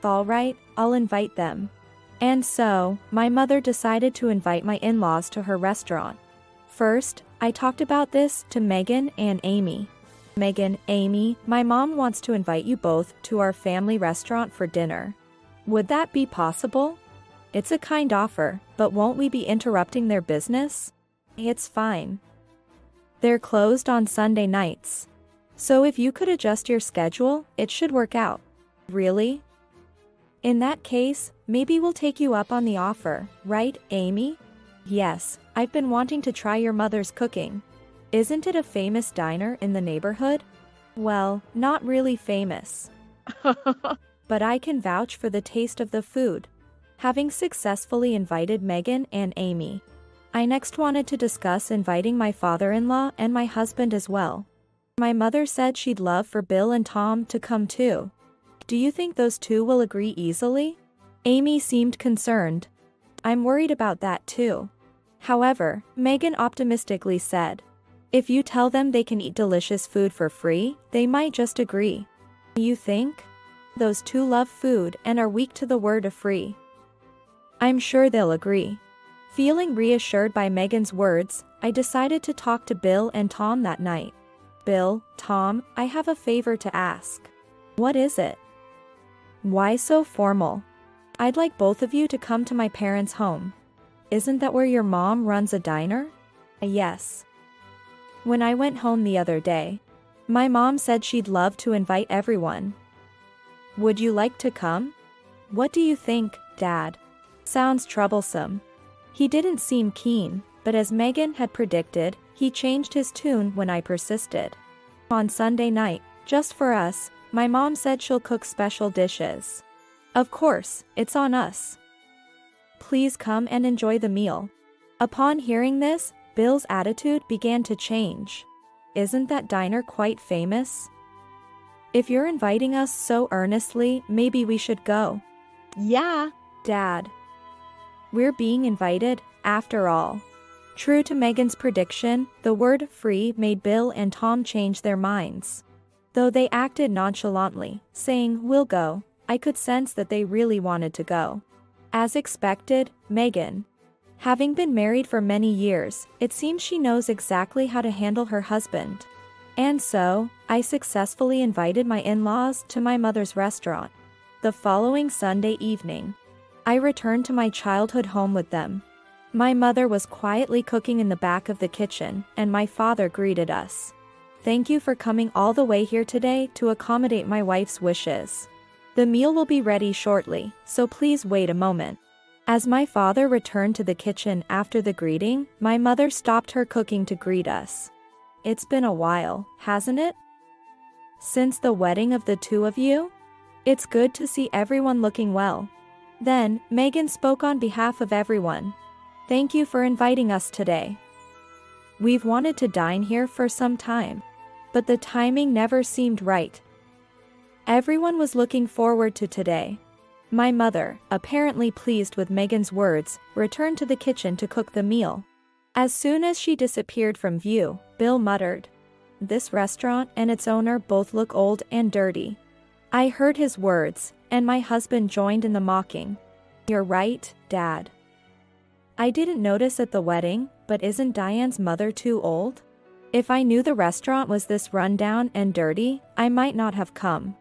"All right, I'll invite them." And so, my mother decided to invite my in-laws to her restaurant. First, I talked about this to Megan and Amy. "Megan, Amy, my mom wants to invite you both to our family restaurant for dinner. Would that be possible? It's a kind offer, but won't we be interrupting their business?" "It's fine. They're closed on Sunday nights. So if you could adjust your schedule, it should work out." "Really? In that case, maybe we'll take you up on the offer, right, Amy?" "Yes, I've been wanting to try your mother's cooking. Isn't it a famous diner in the neighborhood?" "Well, not really famous. But I can vouch for the taste of the food." Having successfully invited Megan and Amy, I next wanted to discuss inviting my father-in-law and my husband as well. My mother said she'd love for Bill and Tom to come too. "Do you think those two will agree easily?" Amy seemed concerned. "I'm worried about that too." However, Megan optimistically said, "If you tell them they can eat delicious food for free, they might just agree." "You think? Those two love food and are weak to the word of free. I'm sure they'll agree." Feeling reassured by Megan's words, I decided to talk to Bill and Tom that night. "Bill, Tom, I have a favor to ask." "What is it?" "Why so formal? I'd like both of you to come to my parents' home." "Isn't that where your mom runs a diner?" "Yes. When I went home the other day, my mom said she'd love to invite everyone. Would you like to come?" "What do you think, Dad?" "Sounds troublesome." He didn't seem keen, but as Megan had predicted, he changed his tune when I persisted. "On Sunday night, just for us, my mom said she'll cook special dishes. Of course, it's on us. Please come and enjoy the meal." Upon hearing this, Bill's attitude began to change. "Isn't that diner quite famous? If you're inviting us so earnestly, maybe we should go." "Yeah, Dad. We're being invited, after all." True to Megan's prediction, the word free made Bill and Tom change their minds. Though they acted nonchalantly, saying, "We'll go," I could sense that they really wanted to go. As expected, Megan, having been married for many years, it seems she knows exactly how to handle her husband. And so, I successfully invited my in-laws to my mother's restaurant. The following Sunday evening, I returned to my childhood home with them. My mother was quietly cooking in the back of the kitchen, and my father greeted us. Thank you for coming all the way here today to accommodate my wife's wishes. The meal will be ready shortly, so please wait a moment. As my father returned to the kitchen after the greeting, my mother stopped her cooking to greet us. It's been a while, hasn't it? Since the wedding of the two of you? It's good to see everyone looking well. Then, Megan spoke on behalf of everyone. Thank you for inviting us today. We've wanted to dine here for some time, but the timing never seemed right. Everyone was looking forward to today. My mother, apparently pleased with Megan's words, returned to the kitchen to cook the meal. As soon as she disappeared from view, Bill muttered, "This restaurant and its owner both look old and dirty." I heard his words, and my husband joined in the mocking. "You're right, Dad. I didn't notice at the wedding, but isn't Diane's mother too old? If I knew the restaurant was this rundown and dirty, I might not have come.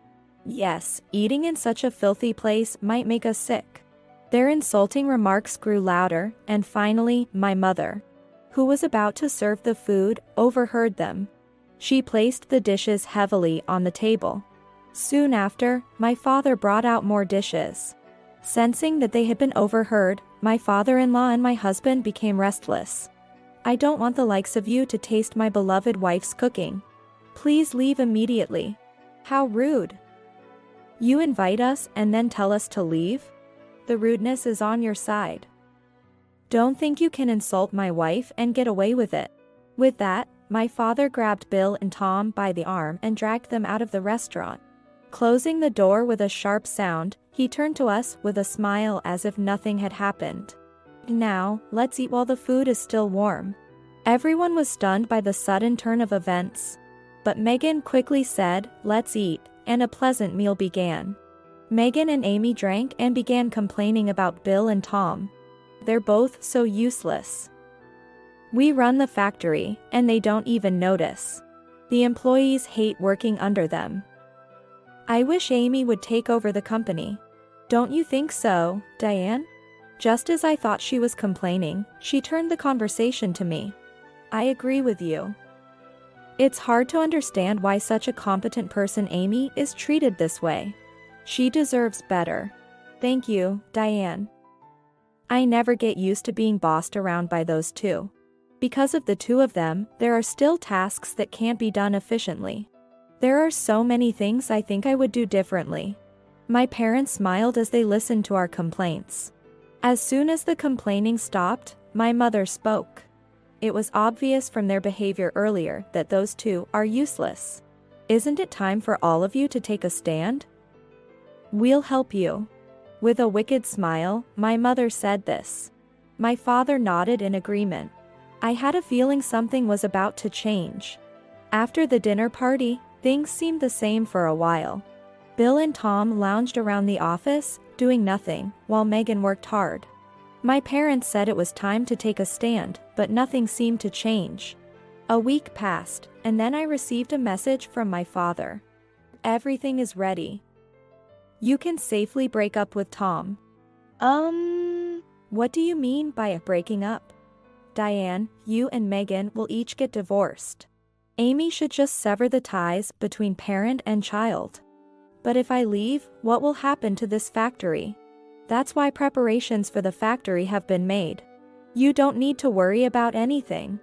Yes, eating in such a filthy place might make us sick." Their insulting remarks grew louder, and finally, my mother, who was about to serve the food, overheard them. She placed the dishes heavily on the table. Soon after, my father brought out more dishes. Sensing that they had been overheard, my father-in-law and my husband became restless. "I don't want the likes of you to taste my beloved wife's cooking. Please leave immediately." "How rude. You invite us and then tell us to leave? The rudeness is on your side. Don't think you can insult my wife and get away with it." With that, my father grabbed Bill and Tom by the arm and dragged them out of the restaurant. Closing the door with a sharp sound, he turned to us with a smile as if nothing had happened. "Now, let's eat while the food is still warm." Everyone was stunned by the sudden turn of events. But Megan quickly said, "Let's eat," and a pleasant meal began. Megan and Amy drank and began complaining about Bill and Tom. "They're both so useless. We run the factory, and they don't even notice. The employees hate working under them. I wish Amy would take over the company. Don't you think so, Diane?" Just as I thought she was complaining, she turned the conversation to me. "I agree with you. It's hard to understand why such a competent person Amy is treated this way. She deserves better." "Thank you, Diane. I never get used to being bossed around by those two. Because of the two of them, there are still tasks that can't be done efficiently. There are so many things I think I would do differently." My parents smiled as they listened to our complaints. As soon as the complaining stopped, my mother spoke. "It was obvious from their behavior earlier that those two are useless. Isn't it time for all of you to take a stand? We'll help you." With a wicked smile, my mother said this. My father nodded in agreement. I had a feeling something was about to change. After the dinner party, things seemed the same for a while. Bill and Tom lounged around the office, doing nothing, while Megan worked hard. My parents said it was time to take a stand, but nothing seemed to change. A week passed, and then I received a message from my father. "Everything is ready. You can safely break up with Tom." What do you mean by breaking up? "Diane, you and Megan will each get divorced. Amy should just sever the ties between parent and child." "But if I leave, what will happen to this factory? That's why preparations for the factory have been made. You don't need to worry about anything."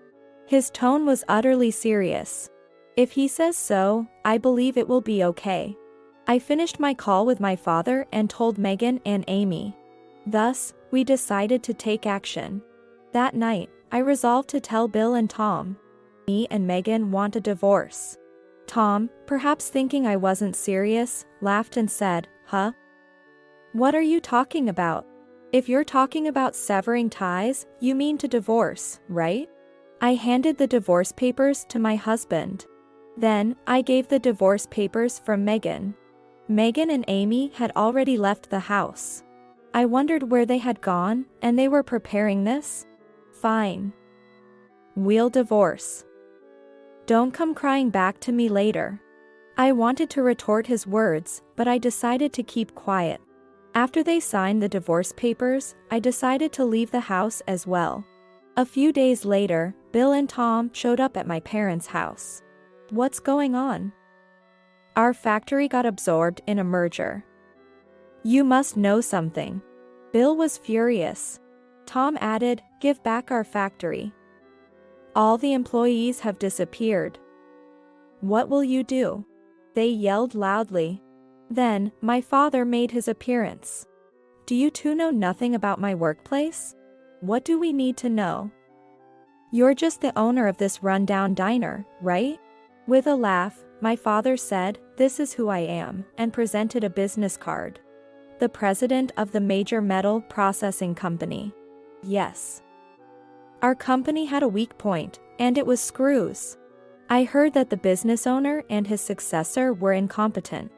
His tone was utterly serious. "If he says so, I believe it will be okay." I finished my call with my father and told Megan and Amy. Thus, we decided to take action. That night, I resolved to tell Bill and Tom. Me and Megan want a divorce. Tom, perhaps thinking I wasn't serious, laughed and said, "Huh? What are you talking about? If you're talking about severing ties, you mean to divorce, right?" I handed the divorce papers to my husband. Then, I gave the divorce papers from Megan. Megan and Amy had already left the house. I wondered where they had gone, and they were preparing this? Fine. We'll divorce. Don't come crying back to me later. I wanted to retort his words, but I decided to keep quiet. After they signed the divorce papers, I decided to leave the house as well. A few days later, Bill and Tom showed up at my parents' house. What's going on? Our factory got absorbed in a merger. You must know something. Bill was furious. Tom added, give back our factory. All the employees have disappeared. What will you do? They yelled loudly. Then, my father made his appearance. Do you two know nothing about my workplace? What do we need to know? You're just the owner of this rundown diner, right? With a laugh, my father said, this is who I am, and presented a business card. The president of the major metal processing company. Yes. Our company had a weak point, and it was screws. I heard that the business owner and his successor were incompetent.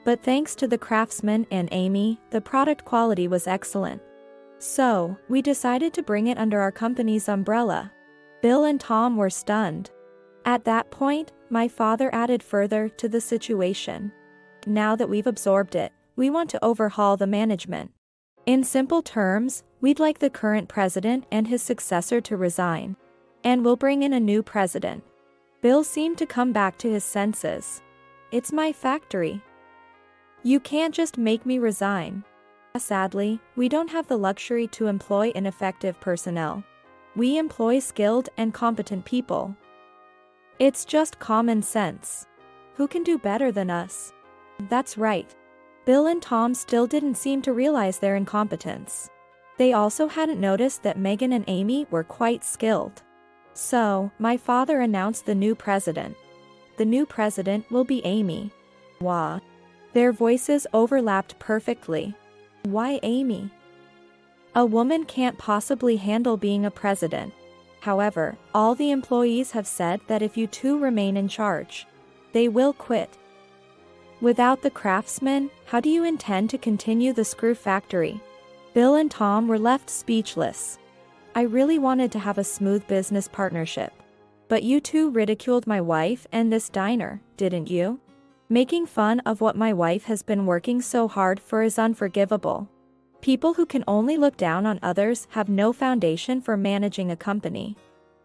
But thanks to the craftsman and Amy, the product quality was excellent. So, we decided to bring it under our company's umbrella. Bill and Tom were stunned. At that point, my father added further to the situation. Now that we've absorbed it, we want to overhaul the management. In simple terms, we'd like the current president and his successor to resign. And we'll bring in a new president. Bill seemed to come back to his senses. It's my factory. You can't just make me resign. Sadly, we don't have the luxury to employ ineffective personnel. We employ skilled and competent people. It's just common sense. Who can do better than us? That's right. Bill and Tom still didn't seem to realize their incompetence. They also hadn't noticed that Megan and Amy were quite skilled. So, my father announced the new president. The new president will be Amy. Wah. Their voices overlapped perfectly. Why Amy? A woman can't possibly handle being a president. However, all the employees have said that if you two remain in charge, they will quit. Without the craftsmen, how do you intend to continue the screw factory? Bill and Tom were left speechless. I really wanted to have a smooth business partnership. But you two ridiculed my wife and this diner, didn't you? Making fun of what my wife has been working so hard for is unforgivable. People who can only look down on others have no foundation for managing a company.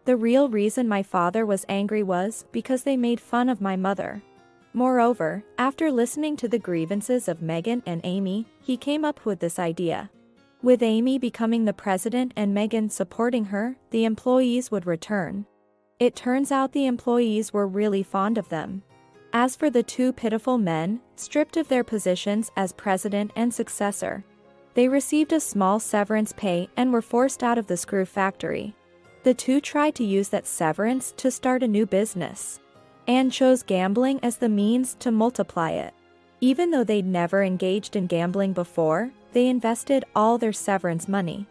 The real reason my father was angry was because they made fun of my mother. Moreover, after listening to the grievances of Megan and Amy, he came up with this idea. With Amy becoming the president and Megan supporting her, the employees would return. It turns out the employees were really fond of them. As for the two pitiful men, stripped of their positions as president and successor, they received a small severance pay and were forced out of the screw factory. The two tried to use that severance to start a new business, and chose gambling as the means to multiply it. Even though they'd never engaged in gambling before, they invested all their severance money.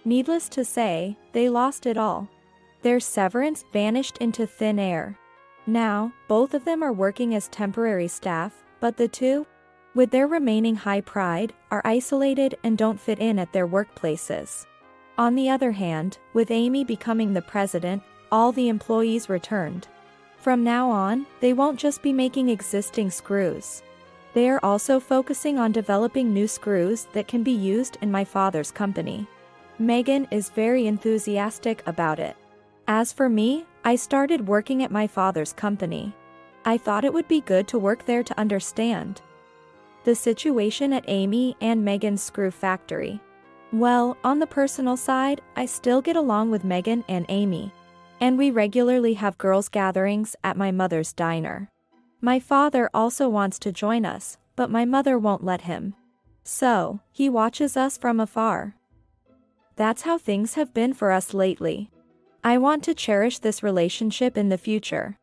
Needless to say, they lost it all. Their severance vanished into thin air. Now, both of them are working as temporary staff, but the two, with their remaining high pride, are isolated and don't fit in at their workplaces. On the other hand, with Amy becoming the president, all the employees returned. From now on, they won't just be making existing screws. They are also focusing on developing new screws that can be used in my father's company. Megan is very enthusiastic about it. As for me, I started working at my father's company. I thought it would be good to work there to understand the situation at Amy and Megan's screw factory. Well, on the personal side, I still get along with Megan and Amy, and we regularly have girls' gatherings at my mother's diner. My father also wants to join us, but my mother won't let him. So, he watches us from afar. That's how things have been for us lately. I want to cherish this relationship in the future.